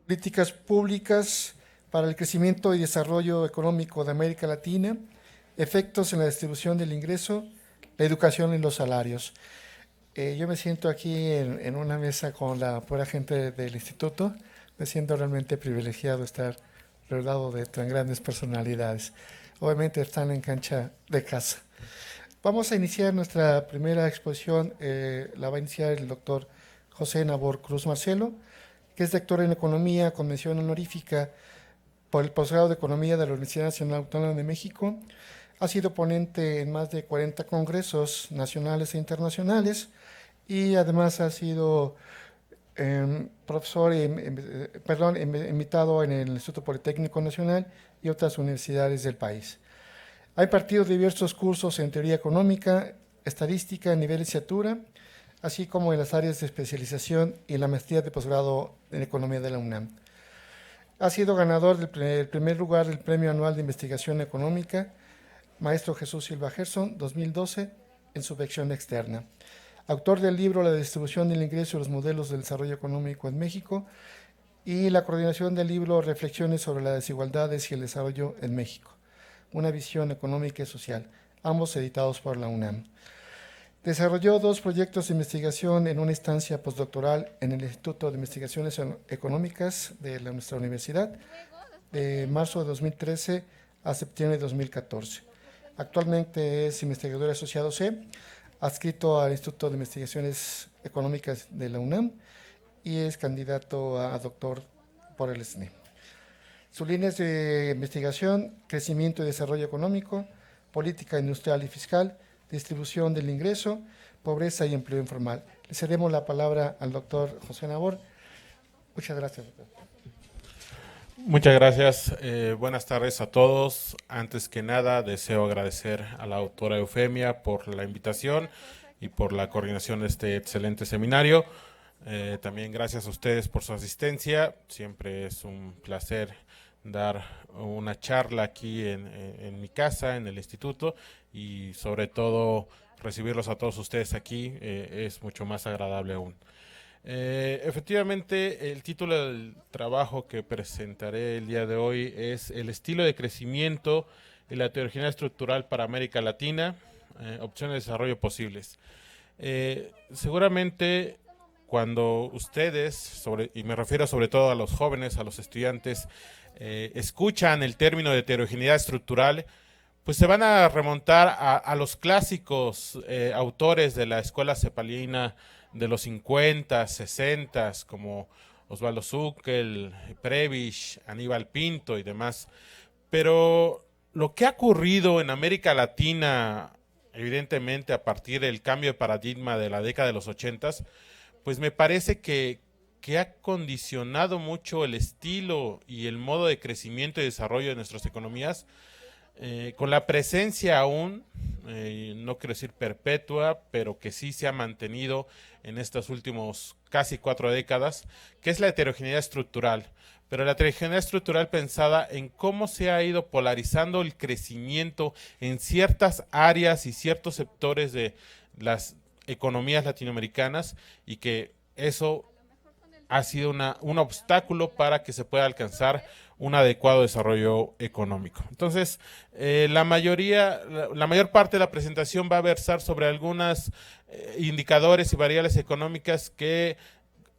políticas públicas para el crecimiento y desarrollo económico de América Latina, efectos en la distribución del ingreso, la educación y los salarios. Yo me siento aquí en una mesa con la pura gente del instituto. Me siento realmente privilegiado de estar rodeado de tan grandes personalidades. Obviamente están en cancha de casa. Vamos a iniciar nuestra primera exposición. La va a iniciar el doctor José Nabor Cruz Marcelo, que es doctor en Economía con mención honorífica por el posgrado de Economía de la Universidad Nacional Autónoma de México. Ha sido ponente en más de 40 congresos nacionales e internacionales y además ha sido profesor, invitado en el Instituto Politécnico Nacional y otras universidades del país. Ha impartido diversos cursos en teoría económica, estadística a nivel licenciatura, así como en las áreas de especialización y la maestría de posgrado en economía de la UNAM. Ha sido ganador del primer lugar del Premio Anual de Investigación Económica, Maestro Jesús Silva Gerson, 2012, en su versión externa. Autor del libro La distribución del ingreso y los modelos del desarrollo económico en México y la coordinación del libro Reflexiones sobre las desigualdades y el desarrollo en México, una visión económica y social, ambos editados por la UNAM. Desarrolló 2 proyectos de investigación en una estancia postdoctoral en el Instituto de Investigaciones Económicas de nuestra universidad, de marzo de 2013 a septiembre de 2014. Actualmente es investigador asociado C, adscrito al Instituto de Investigaciones Económicas de la UNAM y es candidato a doctor por el SNI. Sus líneas de investigación: crecimiento y desarrollo económico, política industrial y fiscal, distribución del ingreso, pobreza y empleo informal. Le cedemos la palabra al doctor José Nabor. Muchas gracias, doctor. Muchas gracias. Buenas tardes a todos. Antes que nada, deseo agradecer a la doctora Eufemia por la invitación y por la coordinación de este excelente seminario. También gracias a ustedes por su asistencia. Siempre es un placer dar una charla aquí en mi casa, en el instituto, y sobre todo recibirlos a todos ustedes aquí es mucho más agradable aún. Efectivamente, el título del trabajo que presentaré el día de hoy es El estilo de crecimiento y la heterogeneidad estructural para América Latina, opciones de desarrollo posibles. Seguramente cuando ustedes, y me refiero sobre todo a los jóvenes, a los estudiantes, escuchan el término de heterogeneidad estructural, pues se van a remontar a los clásicos autores de la escuela cepalina de los 50, 60, como Osvaldo Zuckel, Prebisch, Aníbal Pinto y demás. Pero lo que ha ocurrido en América Latina, evidentemente a partir del cambio de paradigma de la década de los 80, pues me parece que ha condicionado mucho el estilo y el modo de crecimiento y desarrollo de nuestras economías, con la presencia aún, no quiero decir perpetua, pero que sí se ha mantenido en estos últimos casi 4 décadas, que es la heterogeneidad estructural. Pero la heterogeneidad estructural pensada en cómo se ha ido polarizando el crecimiento en ciertas áreas y ciertos sectores de las economías latinoamericanas, y que eso ha sido un obstáculo para que se pueda alcanzar un adecuado desarrollo económico. Entonces, la mayor parte de la presentación va a versar sobre algunos indicadores y variables económicas que,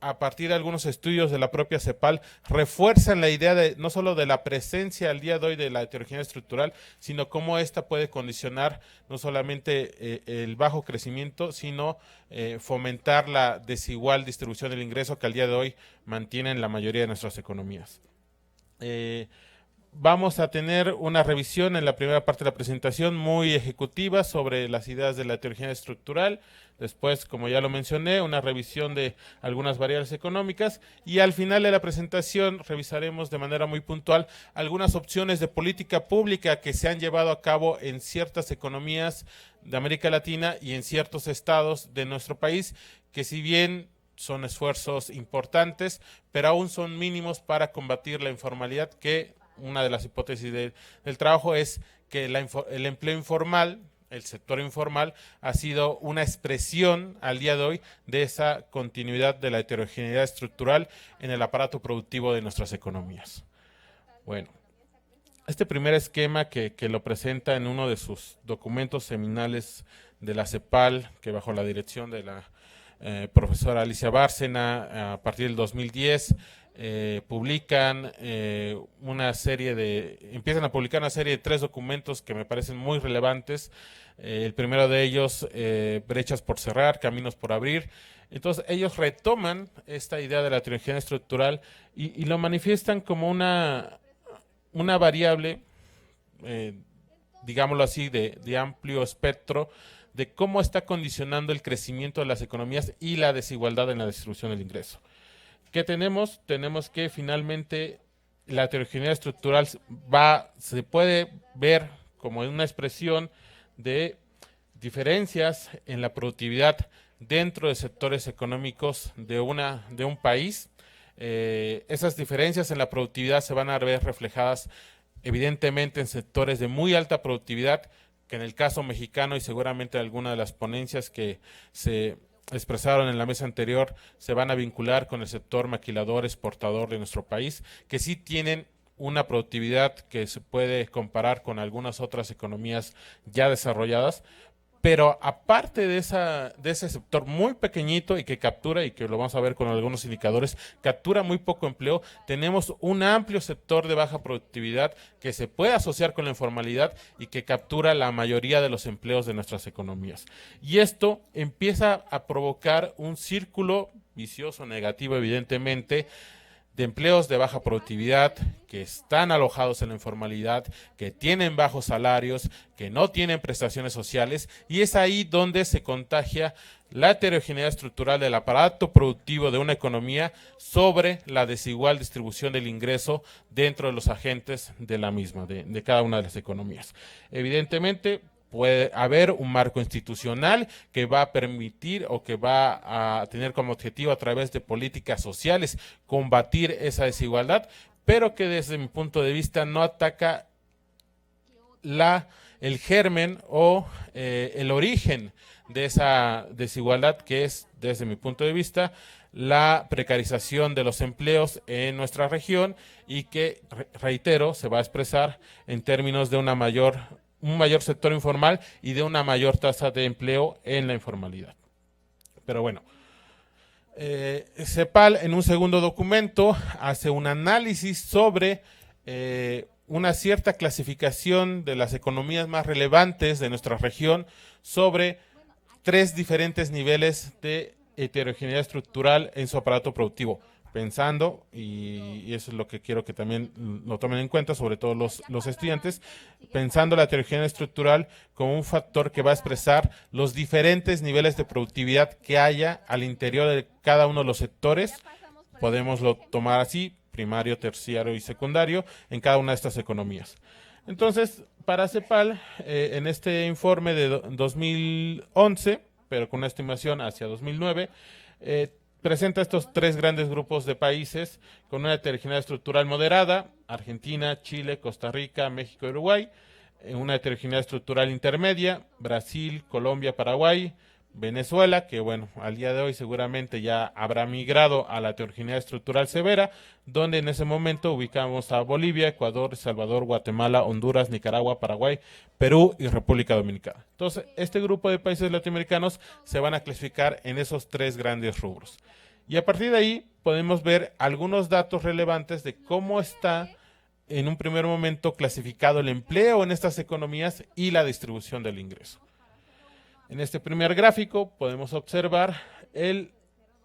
a partir de algunos estudios de la propia CEPAL, refuerzan la idea de no solo de la presencia al día de hoy de la heterogeneidad estructural, sino cómo esta puede condicionar no solamente el bajo crecimiento, sino fomentar la desigual distribución del ingreso que al día de hoy mantienen la mayoría de nuestras economías. Vamos a tener una revisión en la primera parte de la presentación muy ejecutiva sobre las ideas de la heterogeneidad estructural. Después, como ya lo mencioné, una revisión de algunas variables económicas, y al final de la presentación revisaremos de manera muy puntual algunas opciones de política pública que se han llevado a cabo en ciertas economías de América Latina y en ciertos estados de nuestro país, que si bien son esfuerzos importantes, pero aún son mínimos para combatir la informalidad, que una de las hipótesis del trabajo es que el empleo informal el sector informal, ha sido una expresión al día de hoy de esa continuidad de la heterogeneidad estructural en el aparato productivo de nuestras economías. Bueno, este primer esquema que lo presenta en uno de sus documentos seminales de la CEPAL, que bajo la dirección de la profesora Alicia Bárcena, a partir del 2010, empiezan a publicar una serie de 3 documentos que me parecen muy relevantes. El primero de ellos, brechas por cerrar, caminos por abrir. Entonces ellos retoman esta idea de la heterogeneidad estructural y lo manifiestan como una variable, digámoslo así, de amplio espectro, de cómo está condicionando el crecimiento de las economías y la desigualdad en la distribución del ingreso. ¿Qué tenemos? Tenemos que finalmente la heterogeneidad estructural se puede ver como una expresión de diferencias en la productividad dentro de sectores económicos de un país. Esas diferencias en la productividad se van a ver reflejadas evidentemente en sectores de muy alta productividad, que en el caso mexicano y seguramente alguna de las ponencias que se expresaron en la mesa anterior se van a vincular con el sector maquilador exportador de nuestro país, que sí tienen una productividad que se puede comparar con algunas otras economías ya desarrolladas. Pero aparte de ese sector muy pequeñito y que captura, y que lo vamos a ver con algunos indicadores, captura muy poco empleo, tenemos un amplio sector de baja productividad que se puede asociar con la informalidad y que captura la mayoría de los empleos de nuestras economías. Y esto empieza a provocar un círculo vicioso negativo, evidentemente, de empleos de baja productividad, que están alojados en la informalidad, que tienen bajos salarios, que no tienen prestaciones sociales, y es ahí donde se contagia la heterogeneidad estructural del aparato productivo de una economía sobre la desigual distribución del ingreso dentro de los agentes de la misma, de cada una de las economías. Evidentemente, puede haber un marco institucional que va a permitir o que va a tener como objetivo a través de políticas sociales combatir esa desigualdad, pero que desde mi punto de vista no ataca el germen o el origen de esa desigualdad, que es, desde mi punto de vista, la precarización de los empleos en nuestra región y que, reitero, se va a expresar en términos de un mayor sector informal y de una mayor tasa de empleo en la informalidad. Pero bueno, CEPAL en un segundo documento hace un análisis sobre una cierta clasificación de las economías más relevantes de nuestra región sobre 3 diferentes niveles de heterogeneidad estructural en su aparato productivo, pensando, y eso es lo que quiero que también lo tomen en cuenta, sobre todo los estudiantes, pensando la heterogeneidad estructural como un factor que va a expresar los diferentes niveles de productividad que haya al interior de cada uno de los sectores. Podemos tomar así, primario, terciario y secundario, en cada una de estas economías. Entonces, para CEPAL, en este informe de 2011, pero con una estimación hacia 2009, presenta estos 3 grandes grupos de países con una heterogeneidad estructural moderada: Argentina, Chile, Costa Rica, México y Uruguay; una heterogeneidad estructural intermedia: Brasil, Colombia, Paraguay, Venezuela, que bueno, al día de hoy seguramente ya habrá migrado a la heterogeneidad estructural severa, donde en ese momento ubicamos a Bolivia, Ecuador, El Salvador, Guatemala, Honduras, Nicaragua, Paraguay, Perú y República Dominicana. Entonces, este grupo de países latinoamericanos se van a clasificar en esos 3 grandes rubros. Y a partir de ahí podemos ver algunos datos relevantes de cómo está en un primer momento clasificado el empleo en estas economías y la distribución del ingreso. En este primer gráfico podemos observar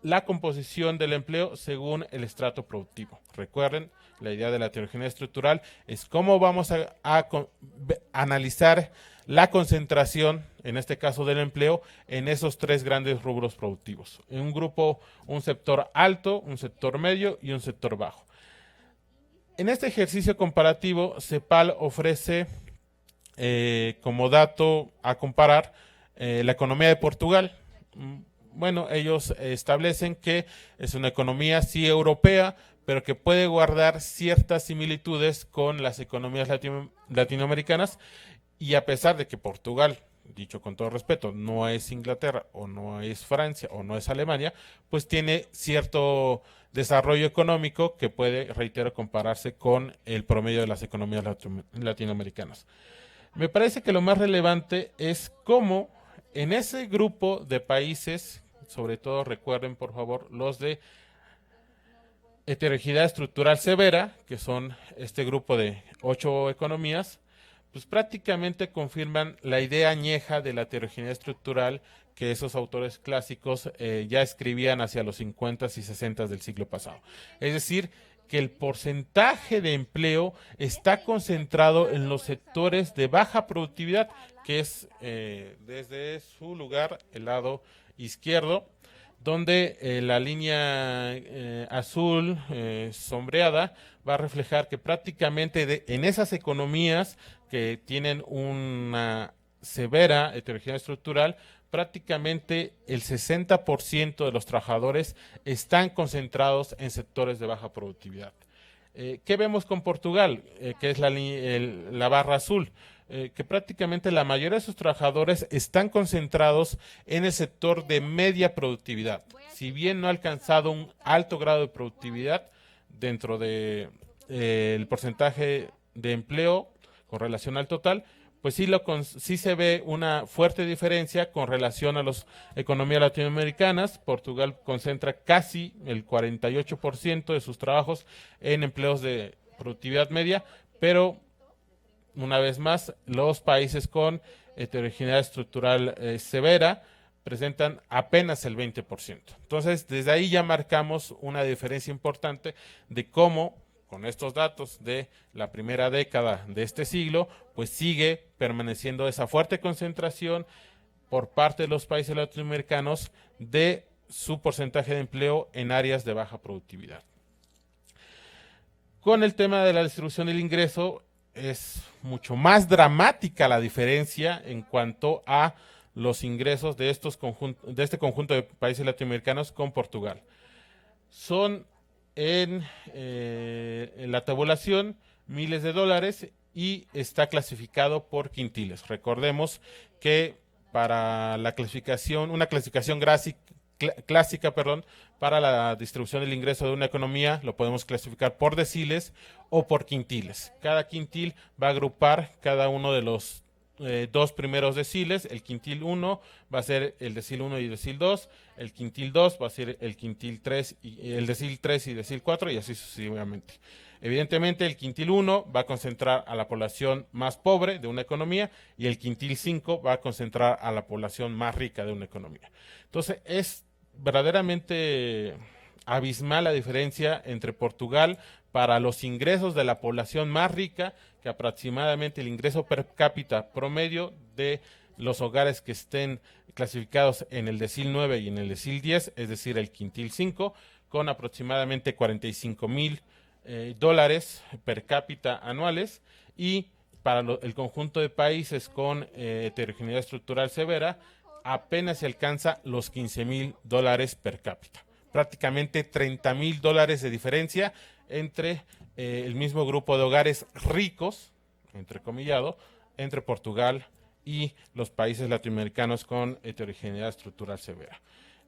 la composición del empleo según el estrato productivo. Recuerden, la idea de la heterogeneidad estructural es cómo vamos a analizar la concentración, en este caso del empleo, en esos 3 grandes rubros productivos. En un grupo, un sector alto, un sector medio y un sector bajo. En este ejercicio comparativo, CEPAL ofrece como dato a comparar la economía de Portugal. Bueno, ellos establecen que es una economía sí europea, pero que puede guardar ciertas similitudes con las economías latinoamericanas, y a pesar de que Portugal dicho con todo respeto, no es Inglaterra o no es Francia o no es Alemania, pues tiene cierto desarrollo económico que puede, reitero, compararse con el promedio de las economías latinoamericanas. Me parece que lo más relevante es cómo en ese grupo de países, sobre todo recuerden por favor los de heterogeneidad estructural severa, que son este grupo de 8 economías, pues prácticamente confirman la idea añeja de la heterogeneidad estructural que esos autores clásicos ya escribían hacia los 50 y 60 del siglo pasado. Es decir, que el porcentaje de empleo está concentrado en los sectores de baja productividad, que es desde su lugar, el lado izquierdo, donde la línea azul sombreada va a reflejar que prácticamente en esas economías que tienen una severa heterogeneidad estructural, prácticamente el 60% de los trabajadores están concentrados en sectores de baja productividad. ¿Qué vemos con Portugal? Que es la barra azul. Que prácticamente la mayoría de sus trabajadores están concentrados en el sector de media productividad. Si bien no ha alcanzado un alto grado de productividad dentro de el porcentaje de empleo con relación al total, pues sí se ve una fuerte diferencia con relación a las economías latinoamericanas. Portugal concentra casi el 48% de sus trabajos en empleos de productividad media, pero una vez más, los países con heterogeneidad estructural severa presentan apenas el 20%. Entonces, desde ahí ya marcamos una diferencia importante de cómo, con estos datos de la primera década de este siglo, pues sigue permaneciendo esa fuerte concentración por parte de los países latinoamericanos de su porcentaje de empleo en áreas de baja productividad. Con el tema de la distribución del ingreso, es mucho más dramática la diferencia en cuanto a los ingresos de este conjunto de países latinoamericanos con Portugal. Son en la tabulación miles de dólares y está clasificado por quintiles. Recordemos que para la clasificación, una clasificación clásica, para la distribución del ingreso de una economía, lo podemos clasificar por deciles o por quintiles. Cada quintil va a agrupar cada uno de los dos primeros deciles. El quintil 1 va a ser el decil 1 y decil 2, el quintil 2 va a ser el quintil 3 y el decil 3 y decil 4 y así sucesivamente. Evidentemente el quintil 1 va a concentrar a la población más pobre de una economía y el quintil 5 va a concentrar a la población más rica de una economía. Entonces es verdaderamente abismal la diferencia entre Portugal para los ingresos de la población más rica, que aproximadamente el ingreso per cápita promedio de los hogares que estén clasificados en el decil 9 y en el decil 10, es decir, el quintil 5, con aproximadamente 45,000 dólares per cápita anuales, y para el conjunto de países con heterogeneidad estructural severa, apenas se alcanza los 15,000 dólares per cápita. Prácticamente 30,000 dólares de diferencia entre el mismo grupo de hogares ricos, entrecomillado, entre Portugal y los países latinoamericanos con heterogeneidad estructural severa.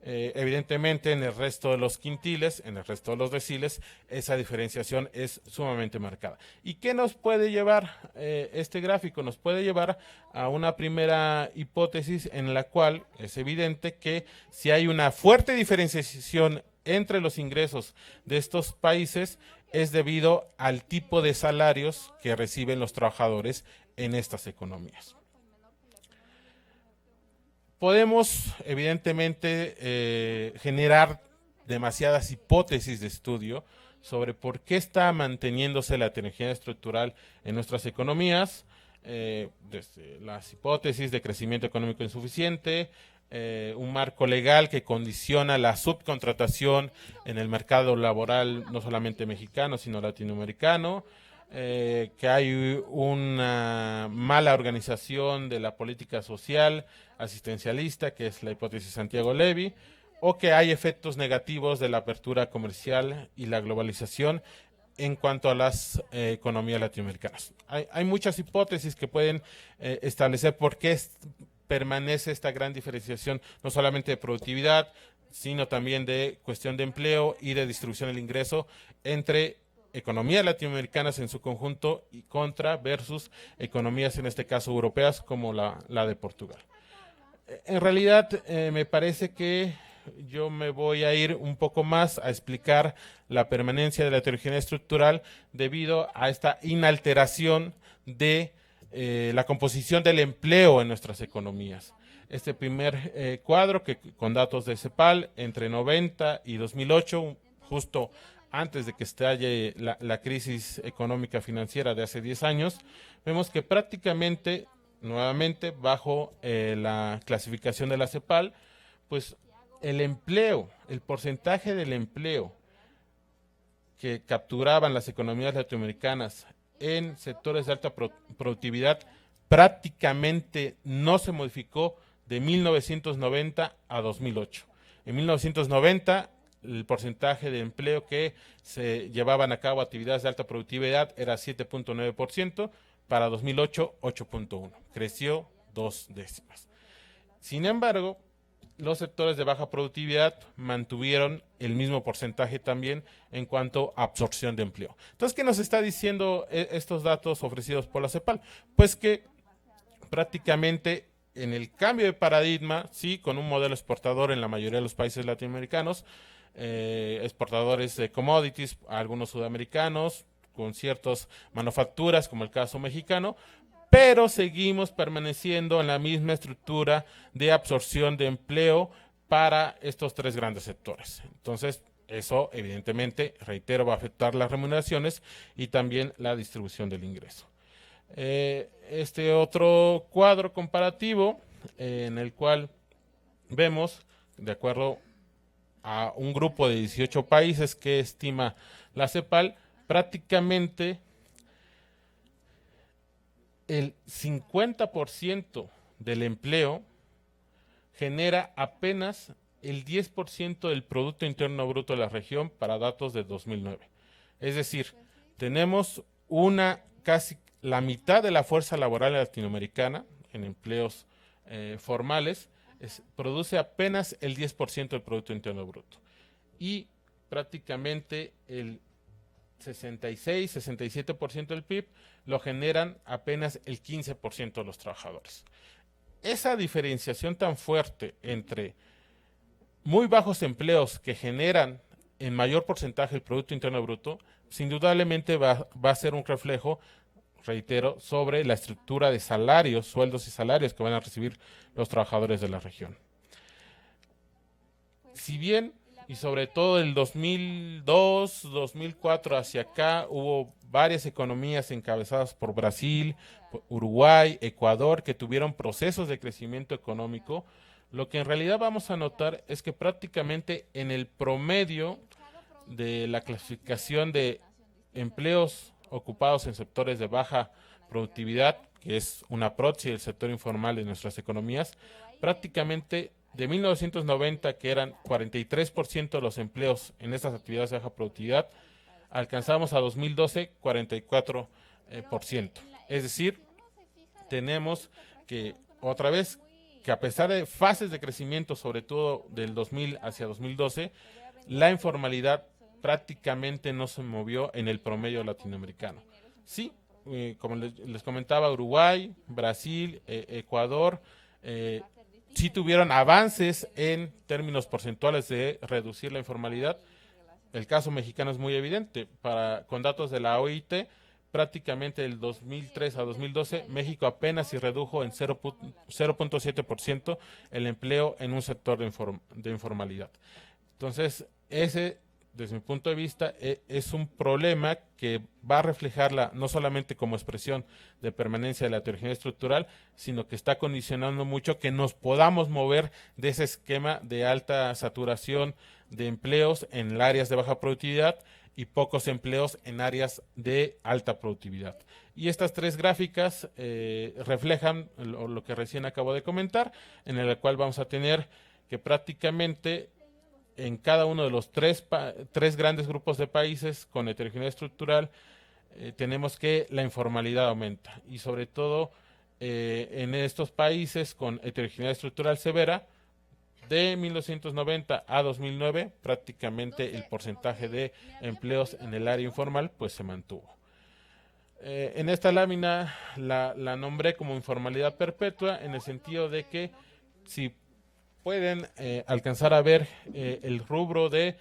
Evidentemente en el resto de los quintiles, en el resto de los deciles, esa diferenciación es sumamente marcada. ¿Y qué nos puede llevar este gráfico? Nos puede llevar a una primera hipótesis en la cual es evidente que si hay una fuerte diferenciación entre los ingresos de estos países, es debido al tipo de salarios que reciben los trabajadores en estas economías. Podemos, evidentemente, generar demasiadas hipótesis de estudio sobre por qué está manteniéndose la heterogeneidad estructural en nuestras economías, desde las hipótesis de crecimiento económico insuficiente, un marco legal que condiciona la subcontratación en el mercado laboral no solamente mexicano, sino latinoamericano, que hay una mala organización de la política social asistencialista, que es la hipótesis Santiago-Levy, o que hay efectos negativos de la apertura comercial y la globalización en cuanto a las economías latinoamericanas. Hay muchas hipótesis que pueden establecer por qué permanece esta gran diferenciación, no solamente de productividad, sino también de cuestión de empleo y de distribución del ingreso entre economías latinoamericanas en su conjunto y contra versus economías, en este caso europeas, como la de Portugal. En realidad, me parece que yo me voy a ir un poco más a explicar la permanencia de la heterogeneidad estructural debido a esta inalteración de la composición del empleo en nuestras economías. Este primer cuadro, que con datos de CEPAL, entre 90 y 2008, justo antes de que estalle la crisis económica financiera de hace 10 años, vemos que prácticamente, nuevamente, bajo la clasificación de la CEPAL, pues el empleo, el porcentaje del empleo que capturaban las economías latinoamericanas en sectores de alta productividad prácticamente no se modificó de 1990 a 2008. En 1990, el porcentaje de empleo que se llevaban a cabo actividades de alta productividad era 7.9%, para 2008, 8.1%. Creció 2 décimas. Sin embargo, los sectores de baja productividad mantuvieron el mismo porcentaje también en cuanto a absorción de empleo. Entonces, ¿qué nos está diciendo estos datos ofrecidos por la CEPAL? Pues que prácticamente en el cambio de paradigma, sí, con un modelo exportador en la mayoría de los países latinoamericanos, exportadores de commodities, algunos sudamericanos, con ciertas manufacturas, como el caso mexicano, pero seguimos permaneciendo en la misma estructura de absorción de empleo para estos tres grandes sectores. Entonces, eso evidentemente, reitero, va a afectar las remuneraciones y también la distribución del ingreso. Este otro cuadro comparativo en el cual vemos, de acuerdo a un grupo de 18 países que estima la CEPAL, prácticamente el 50% del empleo genera apenas el 10% del Producto Interno Bruto de la región para datos de 2009. Es decir, tenemos casi la mitad de la fuerza laboral latinoamericana en empleos formales, produce apenas el 10% del Producto Interno Bruto. Y prácticamente el 66-67% del PIB lo generan apenas el 15% de los trabajadores. Esa diferenciación tan fuerte entre muy bajos empleos que generan en mayor porcentaje el Producto Interno Bruto, indudablemente va a ser un reflejo, reitero, sobre la estructura de salarios, sueldos y salarios que van a recibir los trabajadores de la región. Si bien, y sobre todo el 2002, 2004 hacia acá, hubo varias economías encabezadas por Brasil, Uruguay, Ecuador, que tuvieron procesos de crecimiento económico, lo que en realidad vamos a notar es que prácticamente en el promedio de la clasificación de empleos ocupados en sectores de baja productividad, que es una proxy del sector informal de nuestras economías, prácticamente de 1990, que eran 43% de los empleos en estas actividades de baja productividad, alcanzamos a 2012 44%. Es decir, tenemos que, otra vez, que a pesar de fases de crecimiento, sobre todo del 2000 hacia 2012, la informalidad prácticamente no se movió en el promedio latinoamericano. Sí, como les comentaba, Uruguay, Brasil, Ecuador, sí tuvieron avances en términos porcentuales de reducir la informalidad. El caso mexicano es muy evidente. Con datos de la OIT, prácticamente del 2003 a 2012, México apenas si redujo en 0.7% el empleo en un sector de informalidad. Entonces, ese, desde mi punto de vista, es un problema que va a reflejarla no solamente como expresión de permanencia de la heterogeneidad estructural, sino que está condicionando mucho que nos podamos mover de ese esquema de alta saturación de empleos en áreas de baja productividad y pocos empleos en áreas de alta productividad. Y estas tres gráficas reflejan lo que recién acabo de comentar, en el cual vamos a tener que prácticamente en cada uno de los tres grandes grupos de países con heterogeneidad estructural tenemos que la informalidad aumenta y sobre todo en estos países con heterogeneidad estructural severa, de 1990 a 2009, prácticamente el porcentaje de empleos en el área informal pues se mantuvo. En esta lámina la nombré como informalidad perpetua, en el sentido de que si pueden alcanzar a ver el rubro de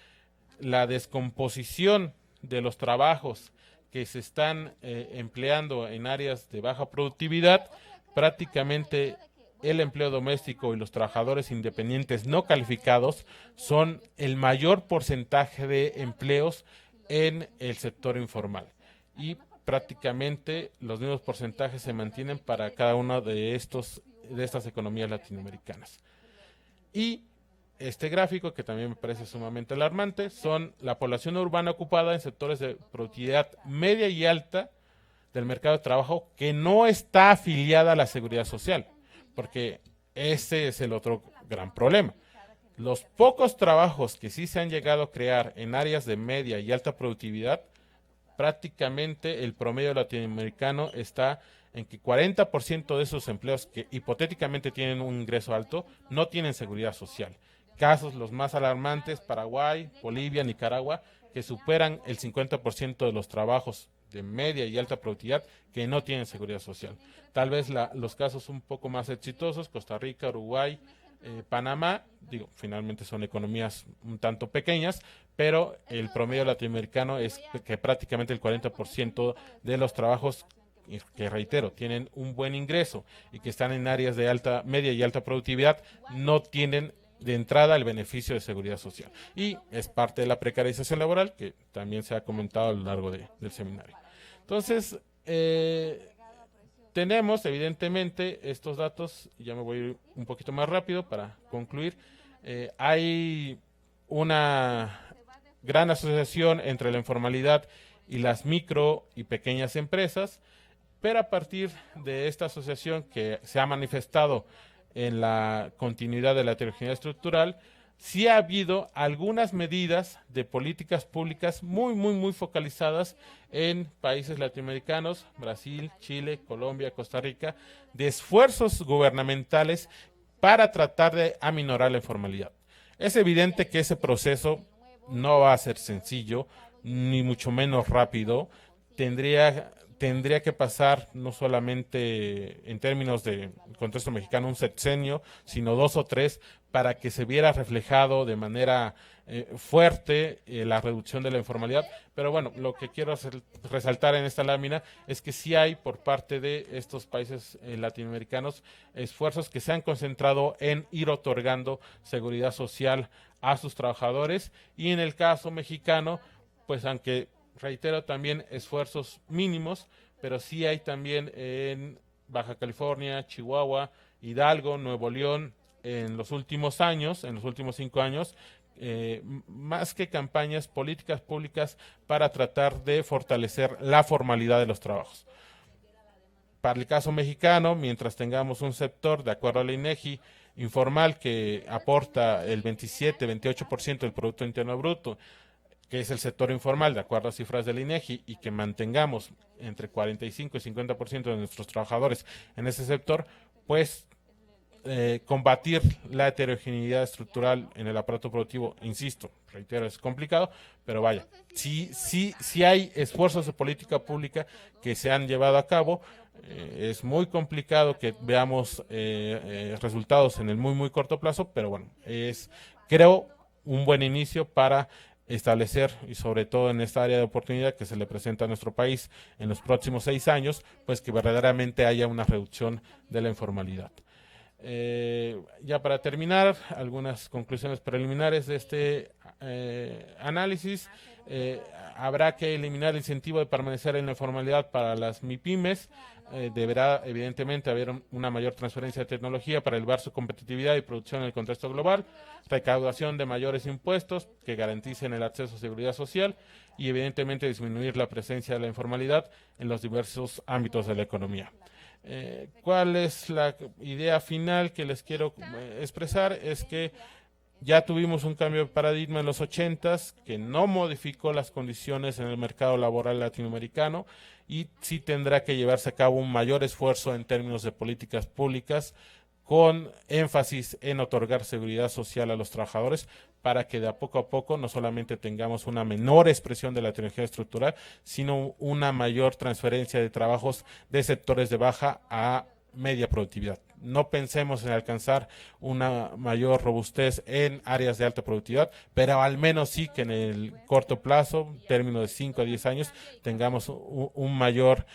la descomposición de los trabajos que se están empleando en áreas de baja productividad, prácticamente el empleo doméstico y los trabajadores independientes no calificados son el mayor porcentaje de empleos en el sector informal. Y prácticamente los mismos porcentajes se mantienen para cada una de estas economías latinoamericanas. Y este gráfico, que también me parece sumamente alarmante, son la población urbana ocupada en sectores de productividad media y alta del mercado de trabajo que no está afiliada a la seguridad social, porque ese es el otro gran problema. Los pocos trabajos que sí se han llegado a crear en áreas de media y alta productividad, prácticamente el promedio latinoamericano está en que 40% de esos empleos que hipotéticamente tienen un ingreso alto no tienen seguridad social. Casos los más alarmantes: Paraguay, Bolivia, Nicaragua, que superan el 50% de los trabajos de media y alta productividad que no tienen seguridad social. Tal vez los casos un poco más exitosos: Costa Rica, Uruguay, Panamá, finalmente son economías un tanto pequeñas, pero el promedio latinoamericano es que prácticamente el 40% de los trabajos, que reitero, tienen un buen ingreso y que están en áreas de media y alta productividad, no tienen de entrada el beneficio de seguridad social. Y es parte de la precarización laboral, que también se ha comentado a lo largo del seminario. Entonces, tenemos evidentemente estos datos, y ya me voy a ir un poquito más rápido para concluir. Hay una gran asociación entre la informalidad y las micro y pequeñas empresas, pero a partir de esta asociación, que se ha manifestado en la continuidad de la heterogeneidad estructural, sí ha habido algunas medidas de políticas públicas muy focalizadas en países latinoamericanos: Brasil, Chile, Colombia, Costa Rica, de esfuerzos gubernamentales para tratar de aminorar la informalidad. Es evidente que ese proceso no va a ser sencillo, ni mucho menos rápido. Tendría que pasar, no solamente en términos de contexto mexicano, un sexenio, sino 2 o 3, para que se viera reflejado de manera fuerte la reducción de la informalidad. Pero bueno, lo que quiero resaltar en esta lámina es que sí hay, por parte de estos países latinoamericanos, esfuerzos que se han concentrado en ir otorgando seguridad social a sus trabajadores, y en el caso mexicano, pues aunque reitero, también esfuerzos mínimos, pero sí hay también en Baja California, Chihuahua, Hidalgo, Nuevo León, en los últimos años, en los últimos 5 años, más que campañas, políticas públicas para tratar de fortalecer la formalidad de los trabajos. Para el caso mexicano, mientras tengamos un sector, de acuerdo a la INEGI, informal, que aporta el 27-28% del Producto Interno Bruto, que es el sector informal, de acuerdo a cifras del INEGI, y que mantengamos entre 45 y 50% de nuestros trabajadores en ese sector, pues combatir la heterogeneidad estructural en el aparato productivo, insisto, reitero, es complicado, pero vaya, sí hay esfuerzos de política pública que se han llevado a cabo. Es muy complicado que veamos resultados en el muy corto plazo, pero bueno, creo, un buen inicio para establecer, y sobre todo en esta área de oportunidad que se le presenta a nuestro país en los próximos 6 años, pues que verdaderamente haya una reducción de la informalidad. Ya para terminar, algunas conclusiones preliminares de este análisis. Habrá que eliminar el incentivo de permanecer en la informalidad para las MIPYMES. Deberá evidentemente haber una mayor transferencia de tecnología para elevar su competitividad y producción en el contexto global, recaudación de mayores impuestos que garanticen el acceso a seguridad social, y evidentemente disminuir la presencia de la informalidad en los diversos ámbitos de la economía. ¿Cuál es la idea final que les quiero expresar? Es que Ya tuvimos un cambio de paradigma en los 80s que no modificó las condiciones en el mercado laboral latinoamericano y sí tendrá que llevarse a cabo un mayor esfuerzo en términos de políticas públicas con énfasis en otorgar seguridad social a los trabajadores para que de a poco no solamente tengamos una menor expresión de la tecnología estructural, sino una mayor transferencia de trabajos de sectores de baja a media productividad. No pensemos en alcanzar una mayor robustez en áreas de alta productividad, pero al menos sí que en el corto plazo, término de 5 a 10 años, tengamos un mayor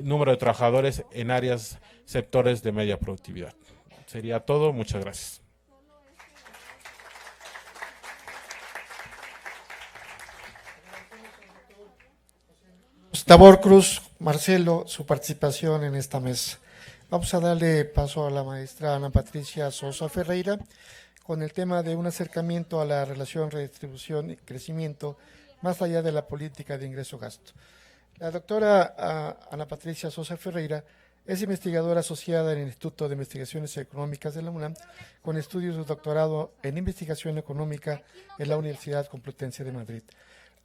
número de trabajadores en áreas, sectores de media productividad. Sería todo, muchas gracias. Tabor Cruz, Marcelo, su participación en esta mesa. Vamos a darle paso a la maestra Ana Patricia Sosa Ferreira con el tema de un acercamiento a la relación redistribución y crecimiento más allá de la política de ingreso-gasto. La doctora Ana Patricia Sosa Ferreira es investigadora asociada en el Instituto de Investigaciones Económicas de la UNAM con estudios de doctorado en investigación económica en la Universidad Complutense de Madrid.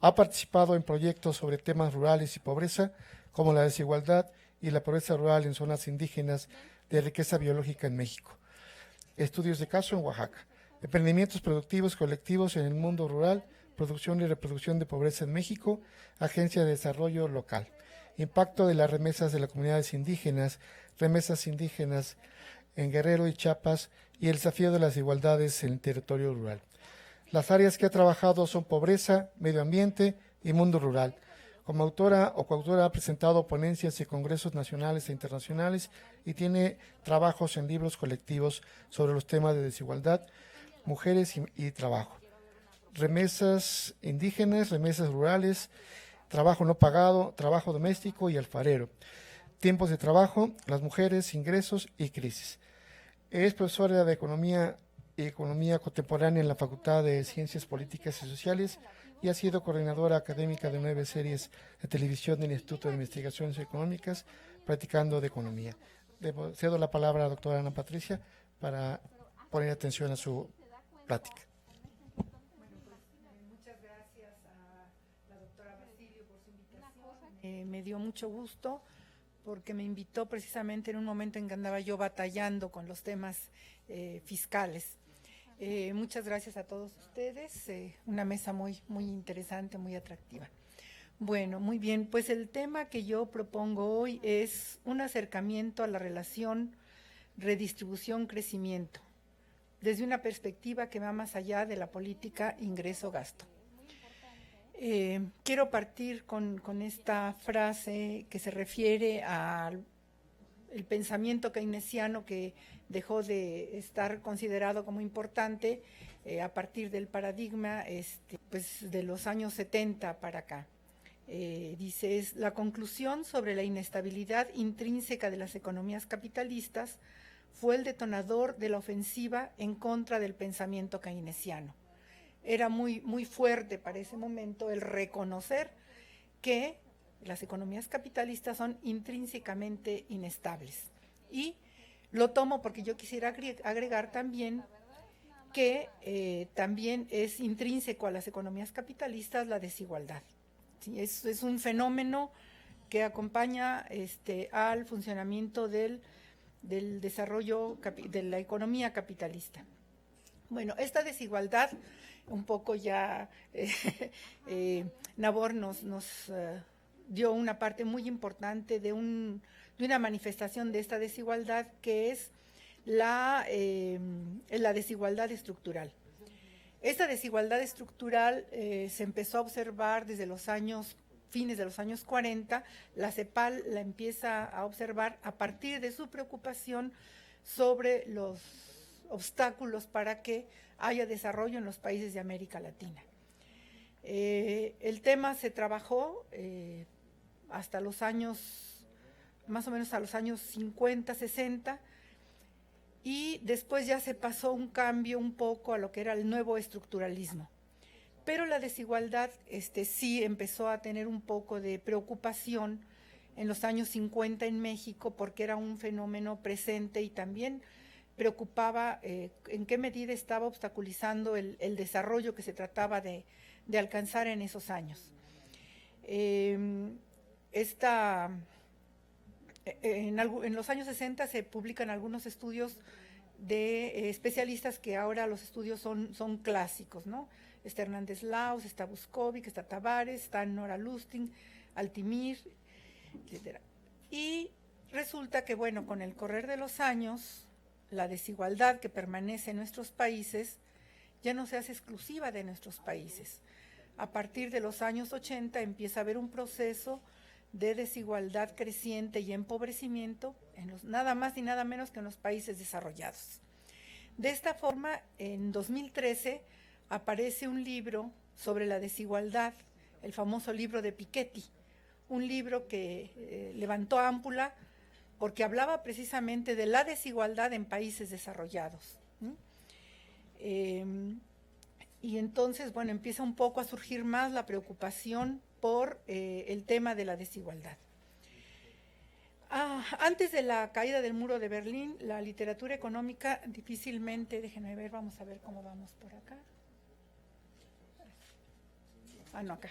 Ha participado en proyectos sobre temas rurales y pobreza, como la desigualdad y la pobreza rural en zonas indígenas de riqueza biológica en México. Estudios de caso en Oaxaca. Emprendimientos productivos colectivos en el mundo rural, producción y reproducción de pobreza en México, Agencia de Desarrollo Local. Impacto de las remesas de las comunidades indígenas, remesas indígenas en Guerrero y Chiapas y el desafío de las desigualdades en el territorio rural. Las áreas que ha trabajado son pobreza, medio ambiente y mundo rural. Como autora o coautora ha presentado ponencias y congresos nacionales e internacionales y tiene trabajos en libros colectivos sobre los temas de desigualdad, mujeres y trabajo. Remesas indígenas, remesas rurales, trabajo no pagado, trabajo doméstico y alfarero. Tiempos de trabajo, las mujeres, ingresos y crisis. Es profesora de Economía y Economía Contemporánea en la Facultad de Ciencias Políticas y Sociales y ha sido coordinadora académica de 9 series de televisión del Instituto de Investigaciones Económicas, practicando de economía. Cedo la palabra a la doctora Ana Patricia para poner atención a su plática. Muchas gracias a la doctora Basilio por su invitación. Me dio mucho gusto porque me invitó precisamente en un momento en que andaba yo batallando con los temas fiscales. Muchas gracias a todos ustedes, una mesa muy interesante, muy atractiva. Bueno, muy bien, pues el tema que yo propongo hoy es un acercamiento a la relación redistribución-crecimiento, desde una perspectiva que va más allá de la política ingreso-gasto. Quiero partir con esta frase que se refiere al pensamiento keynesiano que dejó de estar considerado como importante a partir del paradigma pues de los años 70 para acá. Dice, es la conclusión sobre la inestabilidad intrínseca de las economías capitalistas fue el detonador de la ofensiva en contra del pensamiento keynesiano. Era muy fuerte para ese momento el reconocer que las economías capitalistas son intrínsecamente inestables. Y lo tomo porque yo quisiera agregar también que también es intrínseco a las economías capitalistas la desigualdad. ¿Sí? Es un fenómeno que acompaña al funcionamiento del desarrollo de la economía capitalista. Bueno, esta desigualdad, un poco ya Nabor nos dio una parte muy importante de una manifestación de esta desigualdad, que es la desigualdad estructural. Esta desigualdad estructural se empezó a observar desde fines de los años 40, la CEPAL la empieza a observar a partir de su preocupación sobre los obstáculos para que haya desarrollo en los países de América Latina. El tema se trabajó hasta los años, más o menos a los años 50, 60, y después ya se pasó un cambio un poco a lo que era el nuevo estructuralismo. Pero la desigualdad sí empezó a tener un poco de preocupación en los años 50 en México, porque era un fenómeno presente y también preocupaba en qué medida estaba obstaculizando el desarrollo que se trataba de alcanzar en esos años. En los años 60 se publican algunos estudios de especialistas que ahora los estudios son clásicos, ¿no? Está Hernández Laus, está Buscovic, está Tavares, está Nora Lustig, Altimir, etc. Y resulta que, bueno, con el correr de los años, la desigualdad que permanece en nuestros países ya no se hace exclusiva de nuestros países. A partir de los años 80 empieza a haber un proceso de desigualdad creciente y empobrecimiento nada más ni nada menos que en los países desarrollados. De esta forma, en 2013 aparece un libro sobre la desigualdad, el famoso libro de Piketty, un libro que levantó ámpula porque hablaba precisamente de la desigualdad en países desarrollados. Y entonces, bueno, empieza un poco a surgir más la preocupación por el tema de la desigualdad. Antes de la caída del muro de Berlín, la literatura económica difícilmente, déjenme ver, vamos a ver cómo vamos por acá. No, acá.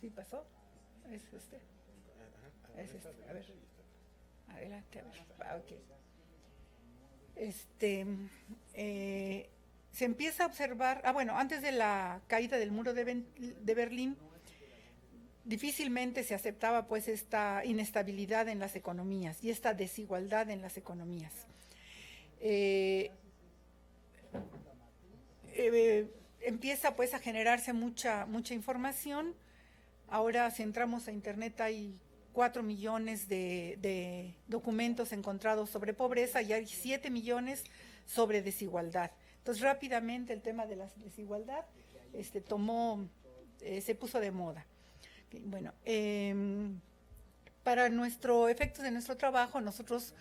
¿Sí pasó? Es este. Es este. A ver. Adelante, a ver. Ok. Se empieza a observar, bueno, antes de la caída del muro de Berlín, difícilmente se aceptaba pues esta inestabilidad en las economías y esta desigualdad en las economías. Empieza pues a generarse mucha información. Ahora, si entramos a internet, hay 4 millones de documentos encontrados sobre pobreza y hay 7 millones sobre desigualdad. Entonces, rápidamente el tema de la desigualdad se puso de moda. Bueno, para efectos de nuestro trabajo, nosotros